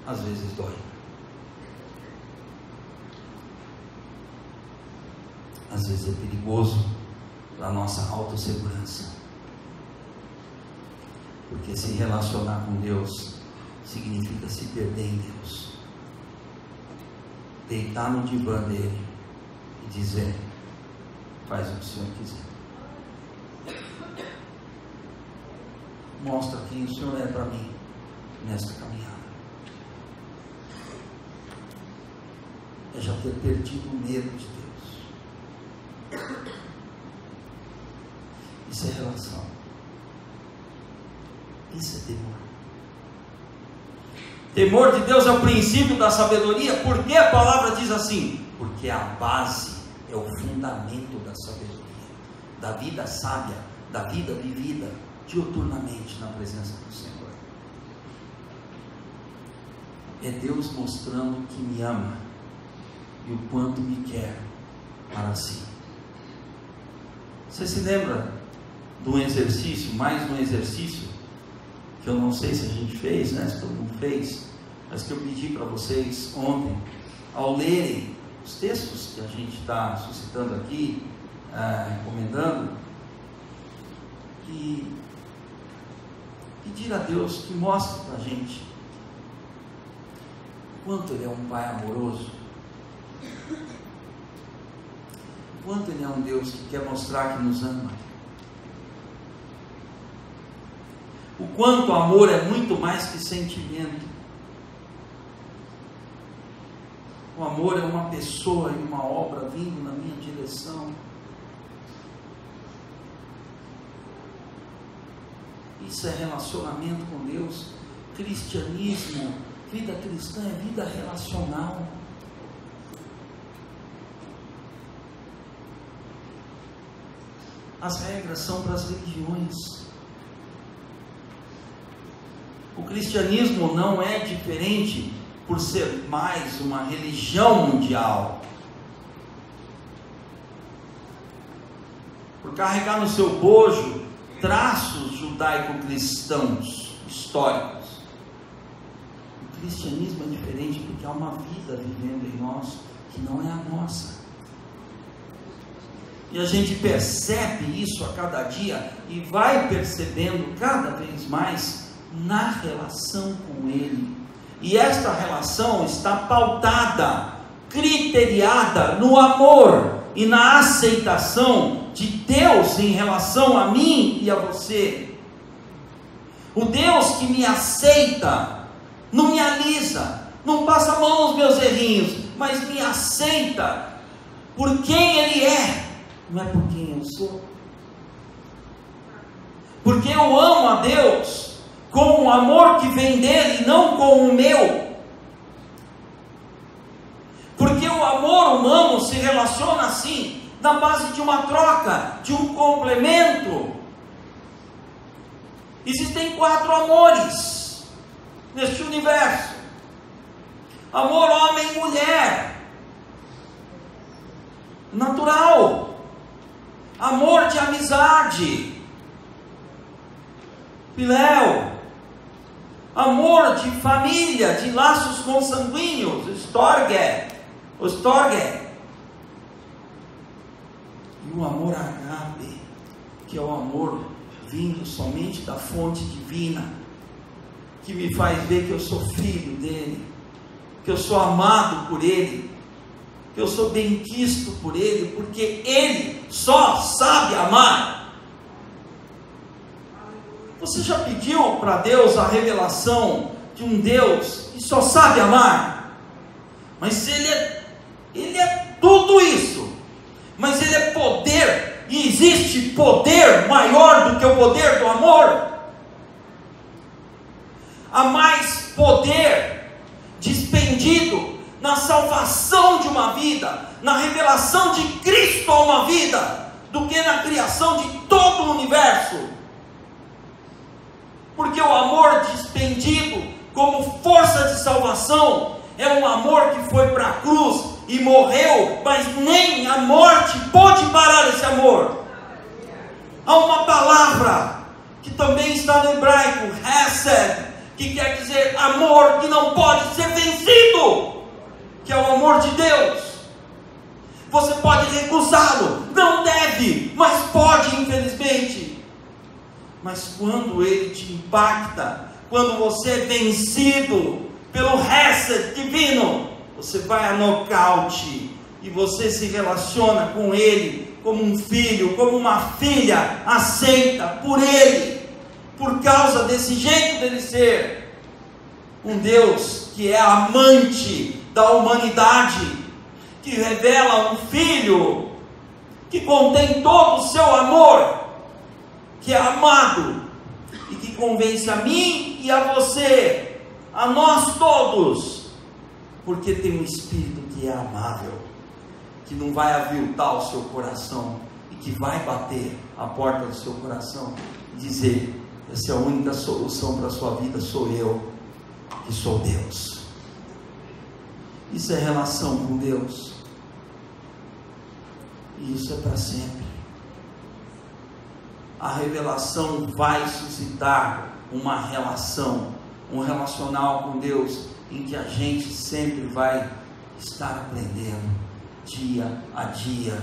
às vezes dói. Às vezes é perigoso para a nossa autossegurança. Porque se relacionar com Deus significa se perder em Deus. Deitar no divã dele e dizer: faz o que o Senhor quiser. Mostra quem o Senhor é para mim nesta caminhada. É já ter perdido o medo de Deus. Isso é relação. Isso é temor. Temor de Deus é o princípio da sabedoria. Por que a palavra diz assim? Porque a base é o fundamento da sabedoria, da vida sábia, da vida vivida diuturnamente na presença do Senhor. É Deus mostrando que me ama e o quanto me quer para si. Você se lembra de um exercício, mais um exercício, que eu não sei se a gente fez, né? Se todo mundo fez, mas que eu pedi para vocês ontem, ao lerem os textos que a gente está suscitando aqui, recomendando, e pedir a Deus que mostre para a gente quanto Ele é um Pai amoroso, quanto Ele é um Deus que quer mostrar que nos ama, o quanto o amor é muito mais que sentimento. O amor é uma pessoa e uma obra vindo na minha direção. Isso é relacionamento com Deus. Cristianismo, vida cristã é vida relacional. As regras são para as religiões. O cristianismo não é diferente por ser mais uma religião mundial, por carregar no seu bojo traços judaico-cristãos históricos. O cristianismo é diferente porque há uma vida vivendo em nós que não é a nossa. E a gente percebe isso a cada dia e vai percebendo cada vez mais na relação com Ele. E esta relação está pautada, criteriada no amor e na aceitação de Deus em relação a mim e a você. O Deus que me aceita, não me alisa, não passa a mão nos meus errinhos, mas me aceita por quem Ele é, não é por quem eu sou. Porque eu amo a Deus com o amor que vem dele, não com o meu. Porque o amor humano se relaciona assim, na base de uma troca, de um complemento. Existem 4 amores neste universo: amor homem e mulher, natural; amor de amizade, filéu; amor de família, de laços consanguíneos, storge. E o amor agape, que é o amor vindo somente da fonte divina, que me faz ver que eu sou filho dele, que eu sou amado por ele, que eu sou benquisto por ele, porque ele só sabe amar. Você já pediu para Deus a revelação de um Deus que só sabe amar? Mas ele é tudo isso, mas ele é poder, e existe poder maior do que o poder do amor. Há mais poder despendido na salvação de uma vida, na revelação de Cristo a uma vida, do que na criação de todo o universo. Porque o amor despendido como força de salvação é um amor que foi para a cruz e morreu, mas nem a morte pôde parar esse amor. Há uma palavra que também está no hebraico, hesed, que quer dizer amor que não pode ser vencido, que é o amor de Deus. Você pode recusá-lo, não deve, mas pode, infelizmente. Mas quando ele te impacta, quando você é vencido pelo hesed divino, você vai a nocaute e você se relaciona com ele como um filho, como uma filha aceita por ele, por causa desse jeito dele ser. Um Deus que é amante da humanidade, que revela um filho que contém todo o seu amor, que é amado e que convence a mim e a você, a nós todos, porque tem um Espírito que é amável, que não vai aviltar o seu coração e que vai bater a porta do seu coração e dizer: essa é a única solução para a sua vida, sou eu, que sou Deus. Isso é relação com Deus, e isso é para sempre. A revelação vai suscitar uma relação, um relacional com Deus, em que a gente sempre vai estar aprendendo, dia a dia.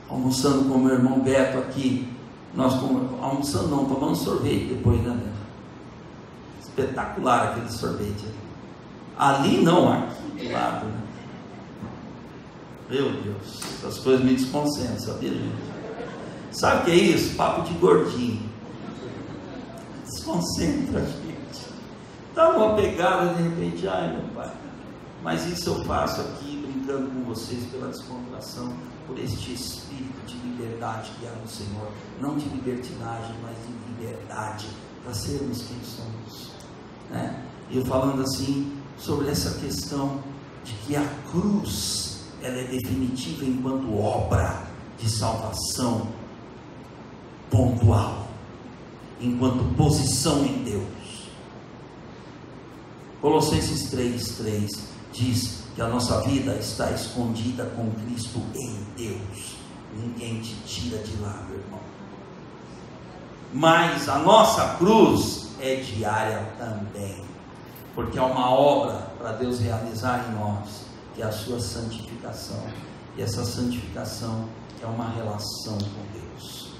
Almoçando com o meu irmão Beto aqui, almoçando não, tomando sorvete depois, né, Beto? Espetacular aquele sorvete ali não, aqui do lado, né? Meu Deus, essas coisas me desconcentram, sabia, gente? Sabe o que é isso? Papo de gordinho. Desconcentra, gente. Dá uma pegada de repente, ai meu pai. Mas isso eu faço aqui, brincando com vocês pela descontração, por este espírito de liberdade que há no Senhor. Não de libertinagem, mas de liberdade, para sermos quem somos, né? E eu falando assim, sobre essa questão de que a cruz, ela é definitiva enquanto obra de salvação pontual, enquanto posição em Deus. Colossenses 3:3 diz que a nossa vida está escondida com Cristo em Deus. Ninguém te tira de lá, meu irmão. Mas a nossa cruz é diária também, porque é uma obra para Deus realizar em nós, que é a sua santificação. E essa santificação é uma relação com Deus.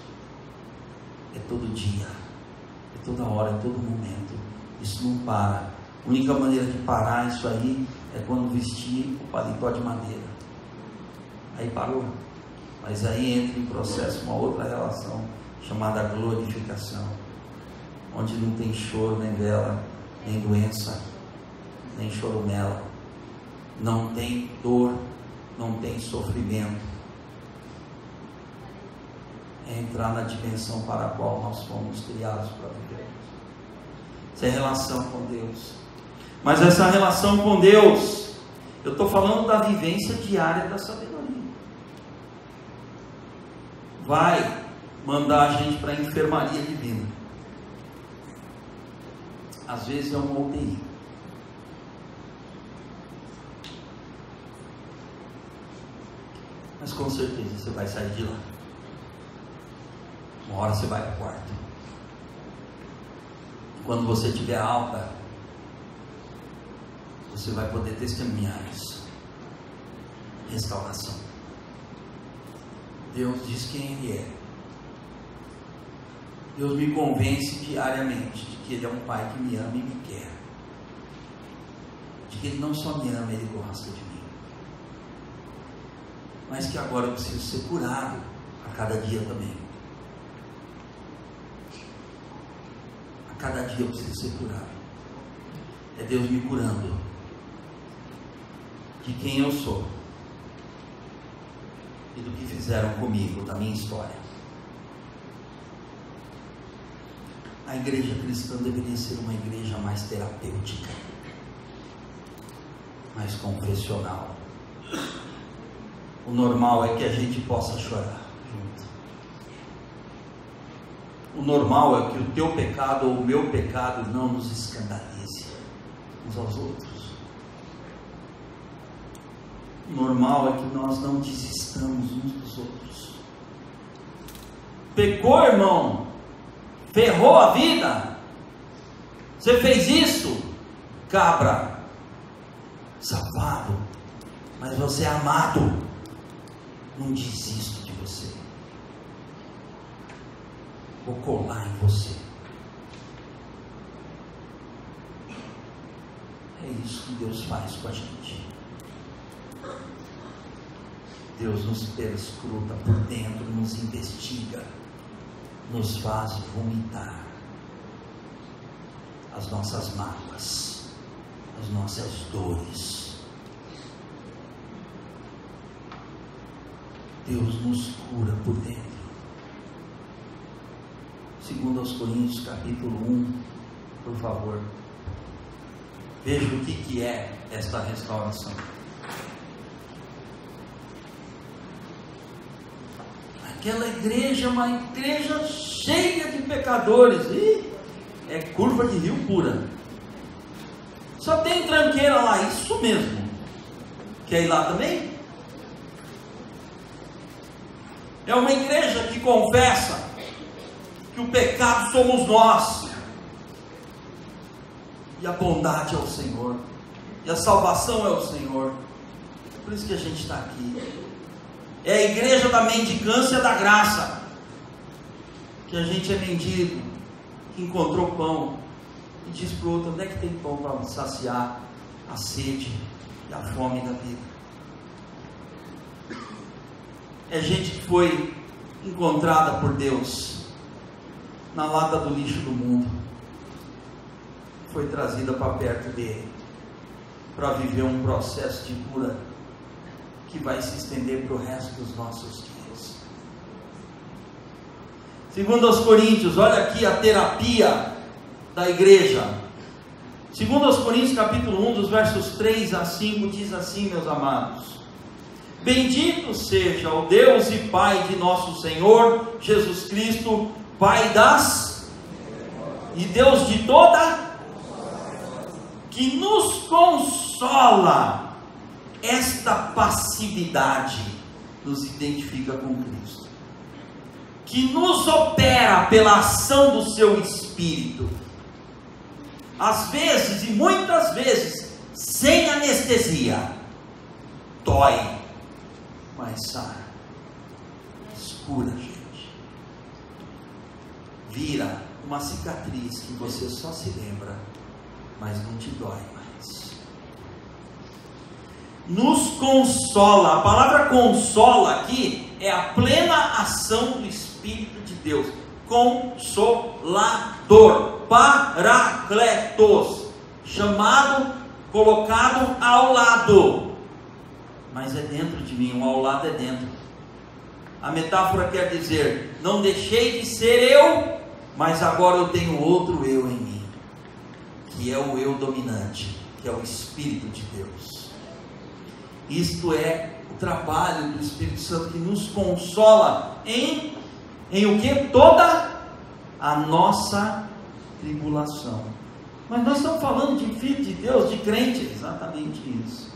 É todo dia, é toda hora, é todo momento. Isso não para. A única maneira de parar isso aí é quando vestir o paletó de madeira. Aí parou. Mas aí entra em processo uma outra relação, chamada glorificação, onde não tem choro, nem vela, nem doença, nem choromela, não tem dor, não tem sofrimento. É entrar na dimensão para a qual nós fomos criados para vivermos. Essa é a relação com Deus. Mas essa relação com Deus, eu estou falando da vivência diária da sabedoria. Vai mandar a gente para a enfermaria divina. Às vezes é uma UTI. Mas com certeza você vai sair de lá. Uma hora você vai para o quarto. quando você estiver alta, você vai poder testemunhar isso. Restauração. Deus diz quem Ele é. Deus me convence diariamente de que Ele é um Pai que me ama e me quer. De que Ele não só me ama, Ele gosta de mim. Mas que agora eu preciso ser curado a cada dia também. A cada dia eu preciso ser curado. É Deus me curando de quem eu sou e do que fizeram comigo, da minha história. A igreja cristã deveria ser uma igreja mais terapêutica, mais confessional. O normal é que a gente possa chorar junto. O normal é que o teu pecado ou o meu pecado não nos escandalize uns aos outros. O normal é que nós não desistamos uns dos outros. Pecou, irmão? Ferrou a vida? Você fez isso? Cabra, safado, mas você é amado. Não desisto de você. Vou colar em você. É isso que Deus faz com a gente. Deus nos perscruta por dentro, nos investiga, nos faz vomitar as nossas mágoas, as nossas dores. Deus nos cura por dentro. Segundo aos Coríntios, capítulo 1, por favor. Veja o que é esta restauração. Aquela igreja, uma igreja cheia de pecadores. E é curva de rio pura. Só tem tranqueira lá, isso mesmo. Quer ir lá também? É uma igreja que confessa que o pecado somos nós, e a bondade é o Senhor, e a salvação é o Senhor. Por isso que a gente está aqui. É a igreja da mendicância da graça, que a gente é mendigo, que encontrou pão e diz para o outro: onde é que tem pão para saciar a sede e a fome da vida? É gente que foi encontrada por Deus na lata do lixo do mundo, foi trazida para perto dele, para viver um processo de cura que vai se estender para o resto dos nossos dias. Segundo aos Coríntios, olha aqui a terapia da igreja. Segundo aos Coríntios, capítulo 1, dos versos 3 a 5, diz assim, meus amados: bendito seja o Deus e Pai de nosso Senhor Jesus Cristo, Pai das e Deus de toda, que nos consola. Esta passividade nos identifica com Cristo, que nos opera pela ação do seu Espírito, às vezes e muitas vezes sem anestesia. Dói, mas sara, escura, gente, vira uma cicatriz que você só se lembra, mas não te dói mais. Nos consola. A palavra consola aqui é a plena ação do Espírito de Deus. Consolador, paracletos, chamado, colocado ao lado, mas é dentro de mim. O ao lado é dentro. A metáfora quer dizer: não deixei de ser eu, mas agora eu tenho outro eu em mim, que é o eu dominante, que é o Espírito de Deus. Isto é o trabalho do Espírito Santo, que nos consola em o que? Toda a nossa tribulação. Mas nós estamos falando de filho de Deus, de crente, exatamente isso.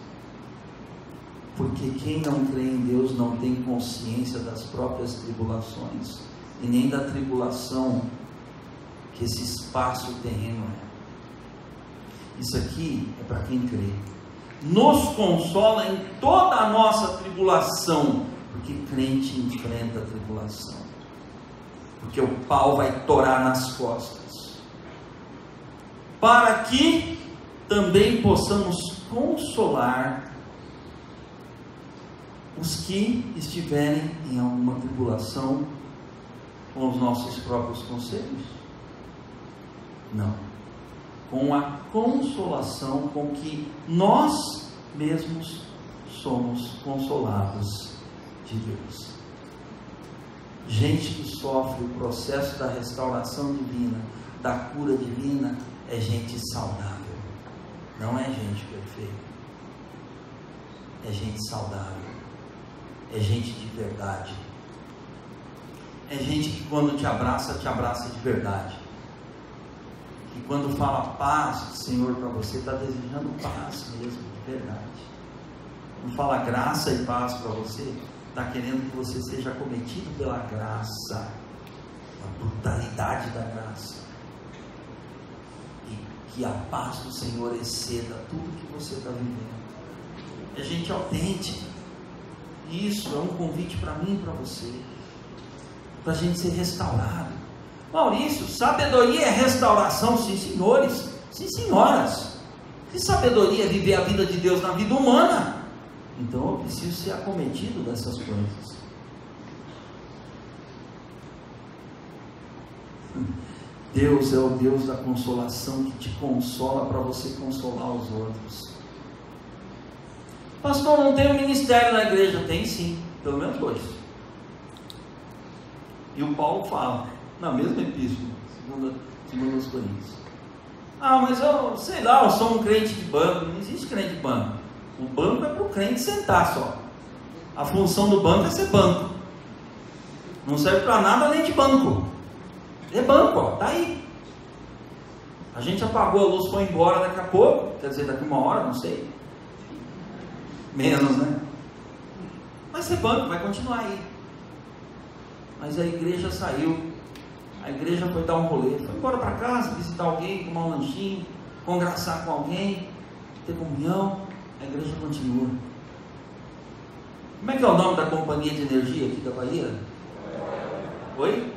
Porque quem não crê em Deus não tem consciência das próprias tribulações, e nem da tribulação que esse espaço terreno é. Isso aqui é para quem crê. Nos consola em toda a nossa tribulação, porque crente enfrenta a tribulação, porque o pau vai torar nas costas, para que também possamos consolar os que estiverem em alguma tribulação com os nossos próprios conselhos? Não, com a consolação com que nós mesmos somos consolados de Deus. Gente que sofre o processo da restauração divina, da cura divina, é gente saudável, não é gente perfeita, é gente saudável, é gente de verdade, é gente que quando te abraça de verdade, que quando fala paz do Senhor para você, está desejando paz mesmo, de verdade. Quando fala graça e paz para você, está querendo que você seja cometido pela graça, a brutalidade da graça, e que a paz do Senhor exceda tudo que você está vivendo. É gente autêntica. Isso é um convite para mim e para você, para a gente ser restaurado. Maurício, sabedoria é restauração? Sim, senhores, sim, senhoras. Que sabedoria é viver a vida de Deus na vida humana? Então eu preciso ser acometido dessas coisas. Deus é o Deus da consolação, que te consola para você consolar os outros. Pastor, não tem um ministério na igreja? Tem sim, pelo menos 2. E o Paulo fala, na mesma epístola, segundo os Coríntios: ah, mas eu sei lá, eu sou um crente de banco. Não existe crente de banco. O banco é para o crente sentar só. A função do banco é ser banco. Não serve para nada além de banco. É banco, ó, tá aí. A gente apagou a luz, foi embora daqui a pouco, quer dizer, daqui uma hora, não sei. Menos, né? Mas ser banco, vai continuar aí. Mas a igreja saiu. A igreja foi dar um rolê, foi embora para casa, visitar alguém, tomar um lanchinho, conversar com alguém, ter comunhão. A igreja continua. Como é que é o nome da companhia de energia aqui da Bahia? Oi?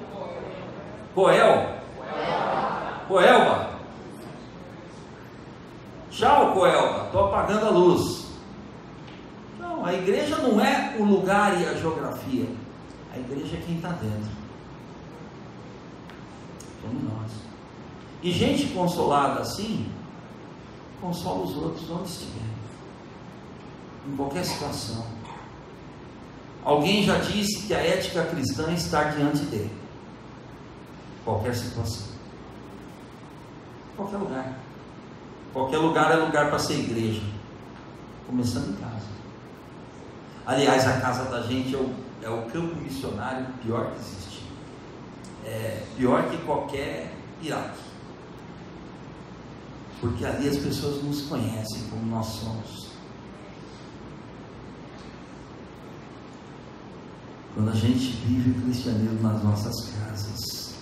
Coel? Coelba? Tchau, Coelba, estou apagando a luz. Não, a igreja não é o lugar e a geografia. A igreja é quem está dentro. Somos nós. E gente consolada assim, consola os outros onde estiver, em qualquer situação. Alguém já disse que a ética cristã é estar diante dele, qualquer situação, qualquer lugar. Qualquer lugar é lugar para ser igreja, começando em casa. Aliás, a casa da gente é o campo missionário pior que existe. É pior que qualquer Iraque, porque ali as pessoas nos conhecem como nós somos. Quando a gente vive o cristianismo nas nossas casas,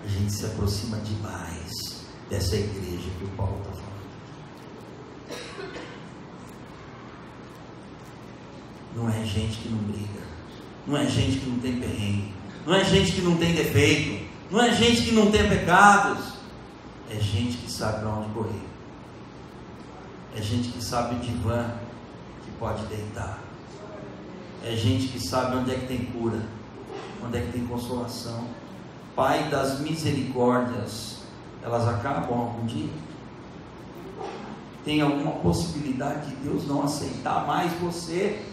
a gente se aproxima demais dessa igreja que o Paulo está falando. Não é gente que não briga, não é gente que não tem perrengue, não é gente que não tem defeito, não é gente que não tem pecados, é gente que sabe para onde correr, é gente que sabe o divã que pode deitar, é gente que sabe onde é que tem cura, onde é que tem consolação. Pai das misericórdias, elas acabam algum dia? Tem alguma possibilidade de Deus não aceitar mais você?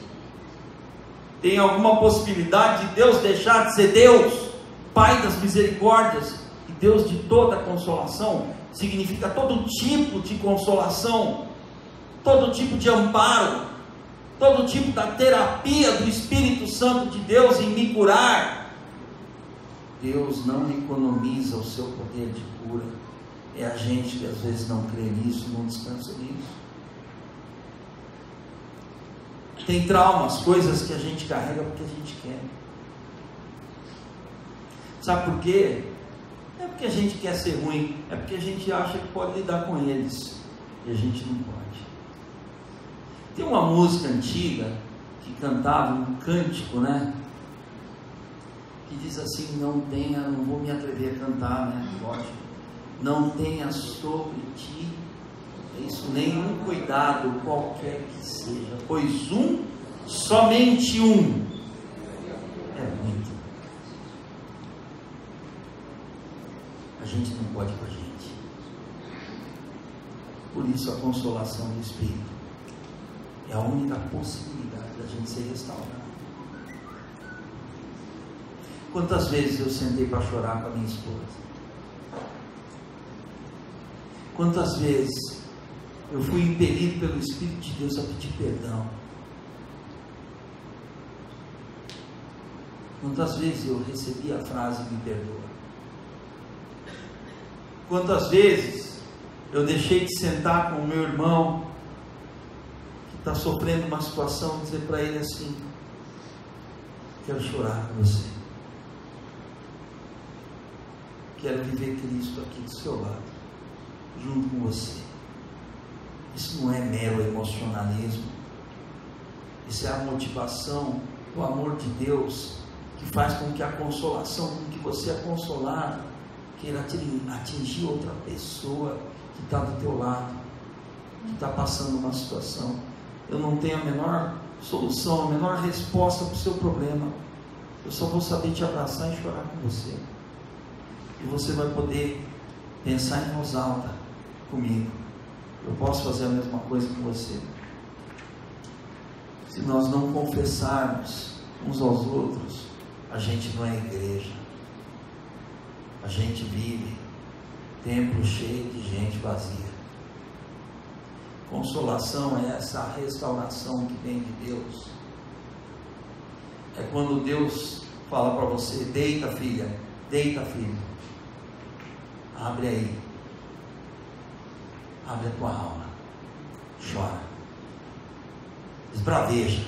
Tem alguma possibilidade de Deus deixar de ser Deus, Pai das misericórdias, e Deus de toda consolação? Significa todo tipo de consolação, todo tipo de amparo, todo tipo da terapia do Espírito Santo de Deus em me curar. Deus não economiza o seu poder de cura. É a gente que às vezes não crê nisso, não descansa nisso. Tem traumas, coisas que a gente carrega porque a gente quer. Sabe por quê? Não é porque a gente quer ser ruim, é porque a gente acha que pode lidar com eles, e a gente não pode. Tem uma música antiga, que cantava um cântico, né? Que diz assim, não vou me atrever a cantar, né? Lógico. Não tenha sobre ti, isso, nenhum cuidado, qualquer que seja, pois somente um, é muito. A gente não pode com a gente. Por isso a consolação do Espírito é a única possibilidade da gente ser restaurado. Quantas vezes eu sentei para chorar com a minha esposa? Quantas vezes eu fui impelido pelo Espírito de Deus a pedir perdão? Quantas vezes eu recebi a frase me perdoa? Quantas vezes eu deixei de sentar com o meu irmão que está sofrendo uma situação e dizer para ele assim, quero chorar com você, quero viver Cristo aqui do seu lado, junto com você. Isso não é mero emocionalismo, isso é a motivação do amor de Deus, que faz com que a consolação, com que você é consolado, queira atingir outra pessoa que está do teu lado, que está passando uma situação. Eu não tenho a menor solução, a menor resposta para o seu problema, eu só vou saber te abraçar e chorar com você, e você vai poder pensar em voz alta comigo, eu posso fazer a mesma coisa com você. Se nós não confessarmos uns aos outros, a gente não é igreja, a gente vive templo cheio de gente vazia. Consolação é essa restauração que vem de Deus, é quando Deus fala para você, deita filha, deita filho, abre aí, abre a tua alma, chora, esbraveja,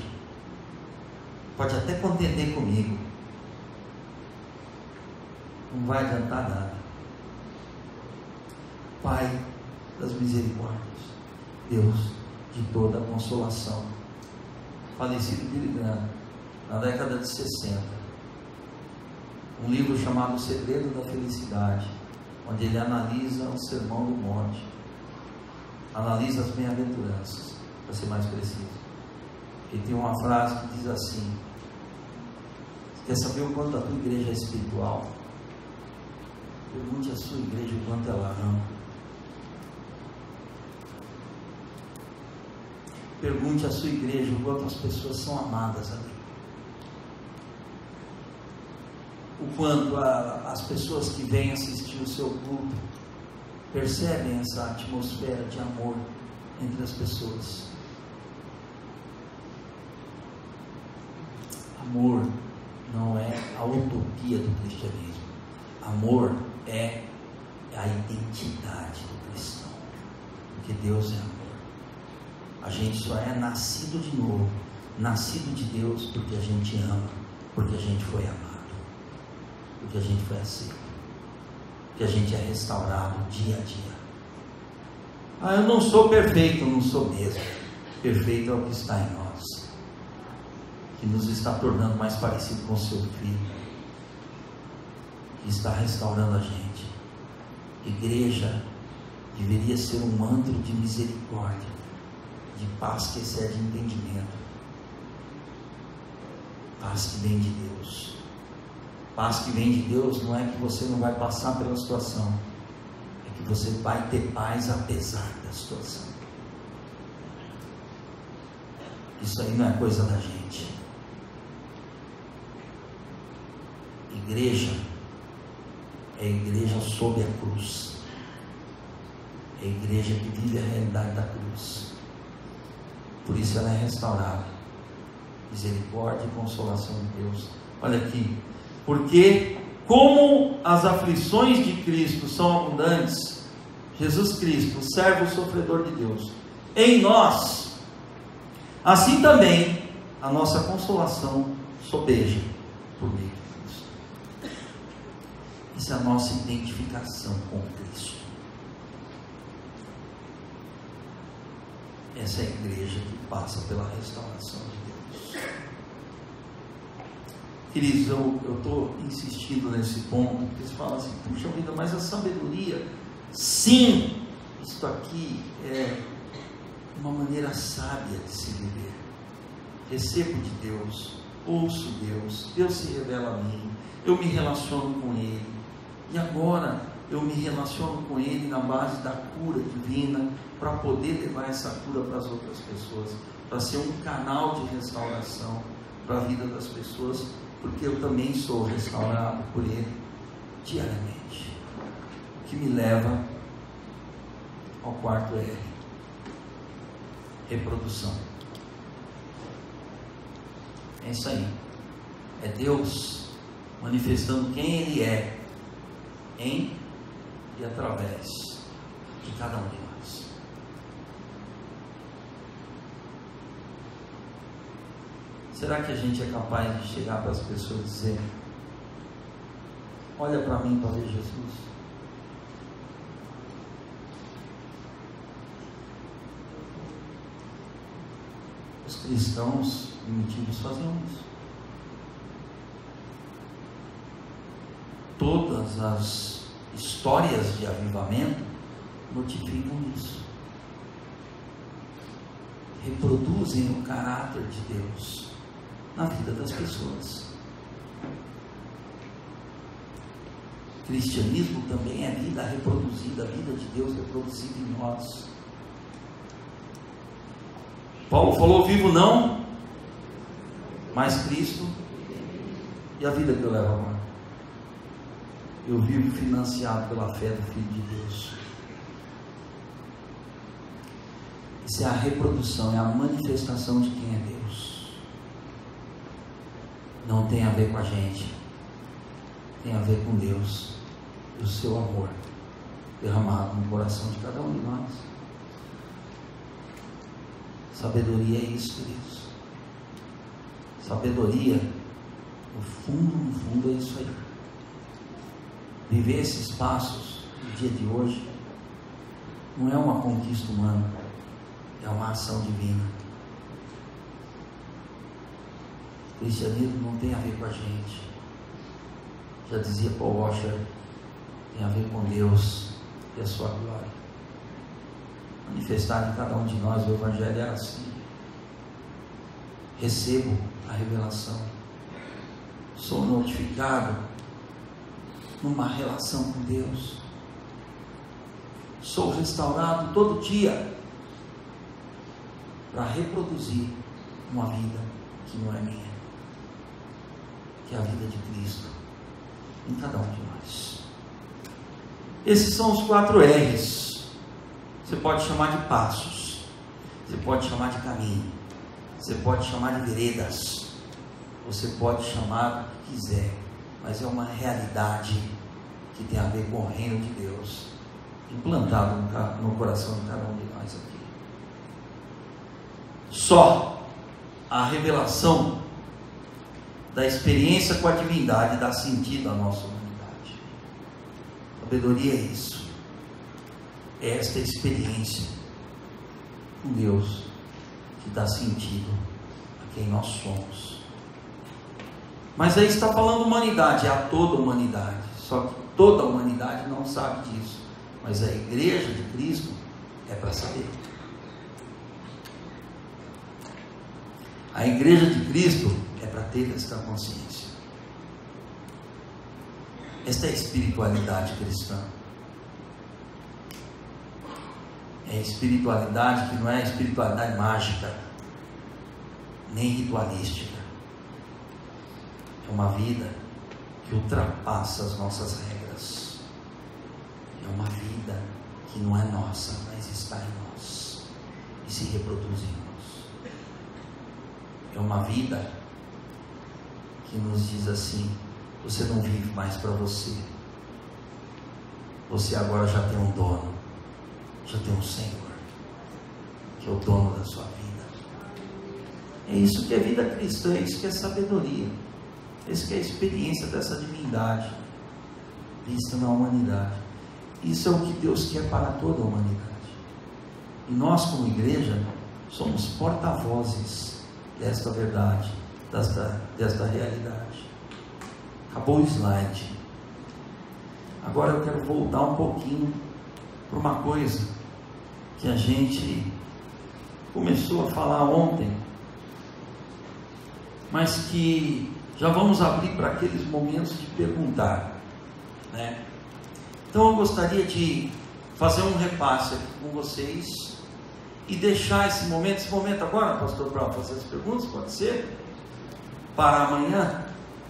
pode até contender comigo, não vai adiantar nada. Pai das misericórdias, Deus de toda a consolação, falecido Billy Graham, na década de 60, um livro chamado O Segredo da Felicidade, onde ele analisa o Sermão do Monte, analisa as bem-aventuranças, para ser mais preciso. Ele tem uma frase que diz assim: quer saber o quanto a tua igreja é espiritual? Pergunte à sua igreja o quanto ela ama. Pergunte à sua igreja o quanto as pessoas são amadas ali. O quanto as pessoas que vêm assistir o seu culto percebem essa atmosfera de amor entre as pessoas. Amor não é a utopia do cristianismo. Amor é a identidade do cristão, porque Deus é amor. A gente só é nascido de novo, nascido de Deus, porque a gente ama, porque a gente foi amado, porque a gente foi aceito, porque a gente é restaurado dia a dia. Eu não sou perfeito, não sou mesmo. Perfeito é o que está em nós, que nos está tornando mais parecido com o seu Filho, que está restaurando a gente. Igreja deveria ser um manto de misericórdia, de paz que excede entendimento, paz que vem de Deus. Paz que vem de Deus não é que você não vai passar pela situação, é que você vai ter paz apesar da situação. Isso aí não é coisa da gente. Igreja é a igreja sob a cruz, é a igreja que vive a realidade da cruz. Por isso ela é restaurada. Misericórdia e consolação de Deus. Olha aqui, porque como as aflições de Cristo são abundantes, Jesus Cristo, o servo sofredor de Deus, em nós, assim também a nossa consolação sobeja por meio de Cristo. Essa é a nossa identificação com Cristo. Essa é a igreja que passa pela restauração de Deus. Queridos, eu estou insistindo nesse ponto, porque eles falam assim, puxa vida, mas a sabedoria, sim, isto aqui é uma maneira sábia de se viver. Recebo de Deus, ouço Deus, Deus se revela a mim, eu me relaciono com Ele, e agora eu me relaciono com Ele na base da cura divina, para poder levar essa cura para as outras pessoas, para ser um canal de restauração para a vida das pessoas, porque eu também sou restaurado por Ele diariamente. O que me leva ao quarto R: reprodução. É isso aí. É Deus manifestando quem Ele é em e através de cada um de nós. Será que a gente é capaz de chegar para as pessoas e dizer: olha para mim para ver Jesus? Os cristãos primitivos faziam isso. Todas as histórias de avivamento notificam isso. Reproduzem o caráter de Deus na vida das pessoas. O cristianismo também é vida reproduzida, a vida de Deus reproduzida em nós. Paulo falou: vivo não, mas Cristo, e a vida que eu levo agora? Eu vivo financiado pela fé do Filho de Deus. Isso é a reprodução, é a manifestação de quem é Deus. Não tem a ver com a gente, tem a ver com Deus e o seu amor derramado no coração de cada um de nós. Sabedoria é isso, queridos. Sabedoria, no fundo é isso aí. Viver esses passos no dia de hoje não é uma conquista humana, é uma ação divina. O cristianismo não tem a ver com a gente. Já dizia Paul Washer, tem a ver com Deus e a sua glória. Manifestar em cada um de nós o Evangelho é assim. Recebo a revelação, sou notificado numa relação com Deus, sou restaurado todo dia para reproduzir uma vida que não é minha, que é a vida de Cristo em cada um de nós. Esses são os 4 R's. Você pode chamar de passos, você pode chamar de caminho, você pode chamar de veredas, você pode chamar do que quiser, mas é uma realidade que tem a ver com o reino de Deus implantado no coração de cada um de nós aqui. Só a revelação da experiência com a divindade dá sentido à nossa humanidade. Sabedoria é isso, é esta experiência com Deus que dá sentido a quem nós somos. Mas aí está falando humanidade, é a toda a humanidade, só que toda a humanidade não sabe disso, mas a igreja de Cristo é para saber. A igreja de Cristo é para ter esta consciência. Esta é a espiritualidade cristã. É a espiritualidade que não é a espiritualidade mágica, nem ritualística. É uma vida que ultrapassa as nossas regras. É uma vida que não é nossa, mas está em nós e se reproduz em nós. É uma vida que nos diz assim: você não vive mais para você, você agora já tem um dono, já tem um Senhor, que é o dono da sua vida. É isso que é vida cristã, é isso que é sabedoria, é isso que é a experiência dessa divindade. vista na humanidade. Isso é o que Deus quer para toda a humanidade. E nós, como igreja, somos porta-vozes desta verdade, desta realidade. Acabou o slide. Agora eu quero voltar um pouquinho para uma coisa que a gente começou a falar ontem, mas que já vamos abrir para aqueles momentos de perguntar, né? Então eu gostaria de fazer um repasse aqui com vocês e deixar esse momento agora, pastor, para fazer as perguntas, pode ser? Para amanhã?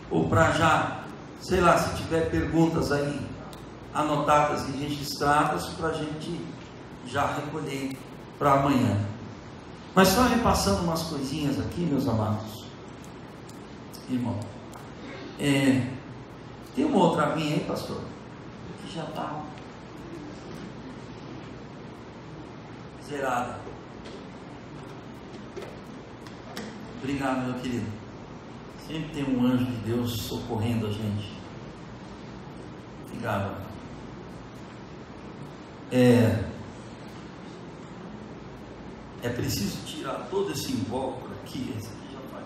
Ou para já, sei lá, se tiver perguntas aí anotadas e registradas, para a gente já recolher para amanhã. Mas só repassando umas coisinhas aqui, meus amados irmão. Tem uma outra vinha aí, pastor? Que já está zerada. Obrigado, meu querido. Sempre tem um anjo de Deus socorrendo a gente. Obrigado. É preciso tirar todo esse invólucro aqui. Esse aqui já vai.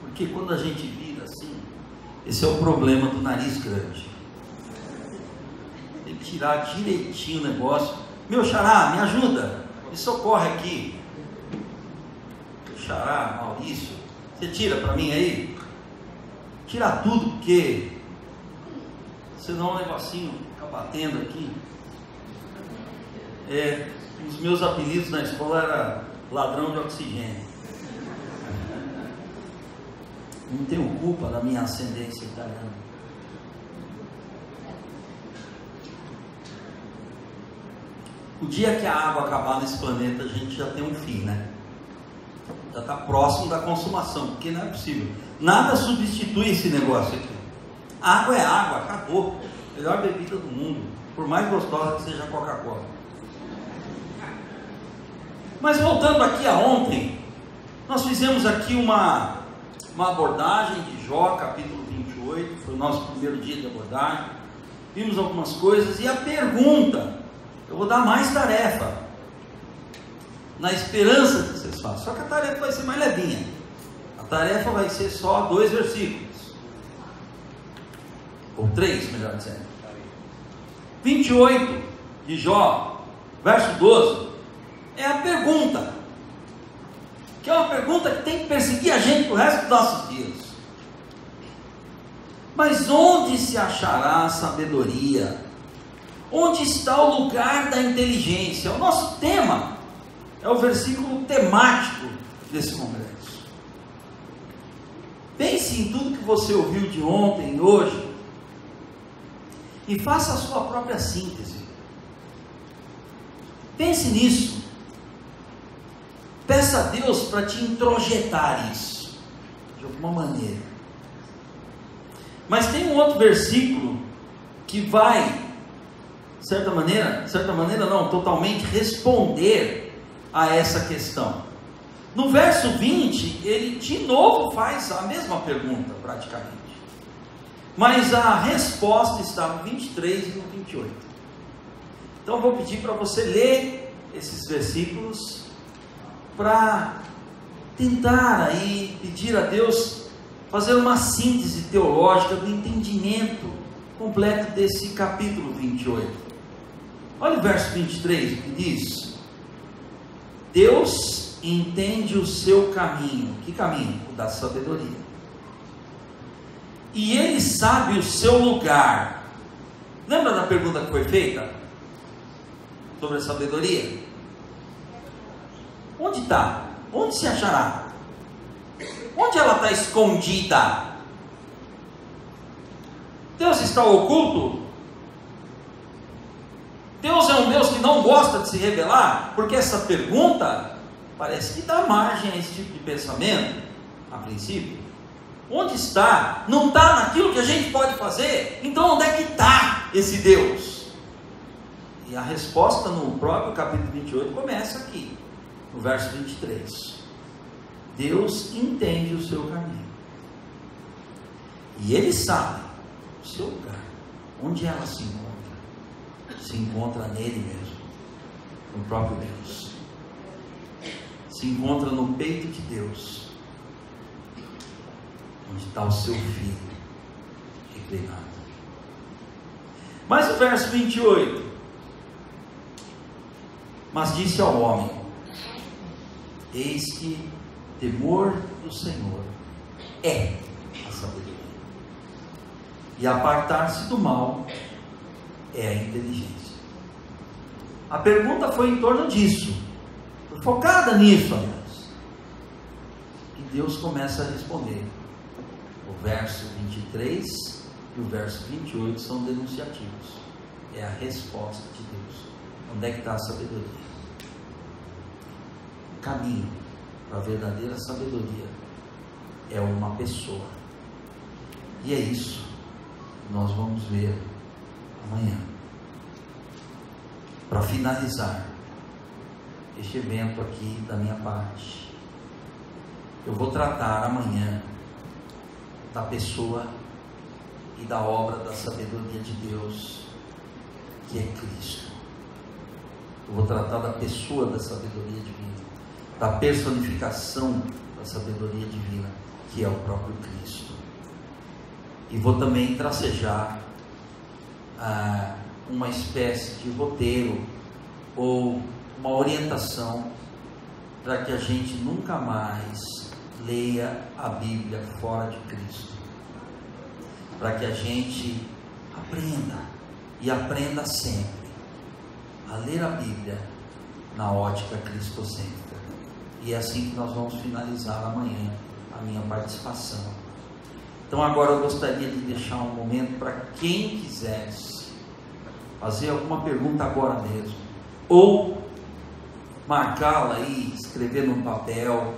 Porque quando a gente vira assim, esse é o problema do nariz grande. Tem que tirar direitinho o negócio. Meu xará, me ajuda, me socorre aqui. Meu xará, Maurício, você tira para mim aí? Tira tudo, porque senão o negocinho fica batendo aqui. Os meus apelidos na escola era ladrão de oxigênio. Não tenho culpa da minha ascendência italiana. O dia que a água acabar nesse planeta, a gente já tem um fim, né? Já está próximo da consumação, porque não é possível. Nada substitui esse negócio aqui. Água é água, acabou. Melhor bebida do mundo, por mais gostosa que seja a Coca-Cola. Mas voltando aqui a ontem, nós fizemos aqui uma abordagem de Jó, capítulo 28, foi o nosso primeiro dia de abordagem. Vimos algumas coisas e a pergunta, eu vou dar mais tarefa, na esperança que vocês façam, só que a tarefa vai ser mais levinha. A tarefa vai ser só 2 versículos, ou 3, melhor dizendo. 28 de Jó, verso 12, é a pergunta, que é uma pergunta que tem que perseguir a gente pro resto dos nossos dias. Mas onde se achará a sabedoria? Onde está o lugar da inteligência? O nosso tema é o versículo temático desse congresso. Pense em tudo que você ouviu de ontem e hoje e faça a sua própria síntese. Pense nisso. Peça a Deus para te introjetar isso, de alguma maneira. Mas tem um outro versículo que vai, certa maneira não, totalmente responder a essa questão. No verso 20, ele de novo faz a mesma pergunta, praticamente. Mas a resposta está no 23 e no 28. Então eu vou pedir para você ler esses versículos, para tentar aí pedir a Deus fazer uma síntese teológica do entendimento completo desse capítulo 28. Olha o verso 23, o que diz: Deus entende o seu caminho. Que caminho? O da sabedoria. E Ele sabe o seu lugar. Lembra da pergunta que foi feita sobre a sabedoria? Onde está? Onde se achará? Onde ela está escondida? Deus está oculto? Deus é um Deus que não gosta de se revelar? Porque essa pergunta parece que dá margem a esse tipo de pensamento, a princípio. Onde está? Não está naquilo que a gente pode fazer? Então onde é que está esse Deus? E a resposta no próprio capítulo 28 começa aqui, no verso 23. Deus entende o seu caminho. E Ele sabe o seu lugar. Onde ela se encontra? Se encontra nele mesmo, no próprio Deus. Se encontra no peito de Deus, onde está o seu filho reclinado. Mas o verso 28: mas disse ao homem: eis que temor do Senhor é a sabedoria, e apartar-se do mal é a inteligência. A pergunta foi em torno disso, foi focada nisso, aliás. E Deus começa a responder. O verso 23 e o verso 28 são denunciativos. É a resposta de Deus. Onde é que está a sabedoria? O caminho para a verdadeira sabedoria é uma pessoa. E é isso que nós vamos ver amanhã. Para finalizar este evento aqui da minha parte, eu vou tratar amanhã da pessoa e da obra da sabedoria de Deus, que é Cristo. Eu vou tratar da pessoa da sabedoria divina, da personificação da sabedoria divina, que é o próprio Cristo. E vou também tracejar uma espécie de roteiro ou uma orientação para que a gente nunca mais leia a Bíblia fora de Cristo, para que a gente aprenda sempre a ler a Bíblia na ótica cristocêntrica. E é assim que nós vamos finalizar amanhã a minha participação. Então agora eu gostaria de deixar um momento para quem quisesse fazer alguma pergunta agora mesmo, ou marcá-la aí, escrever no papel,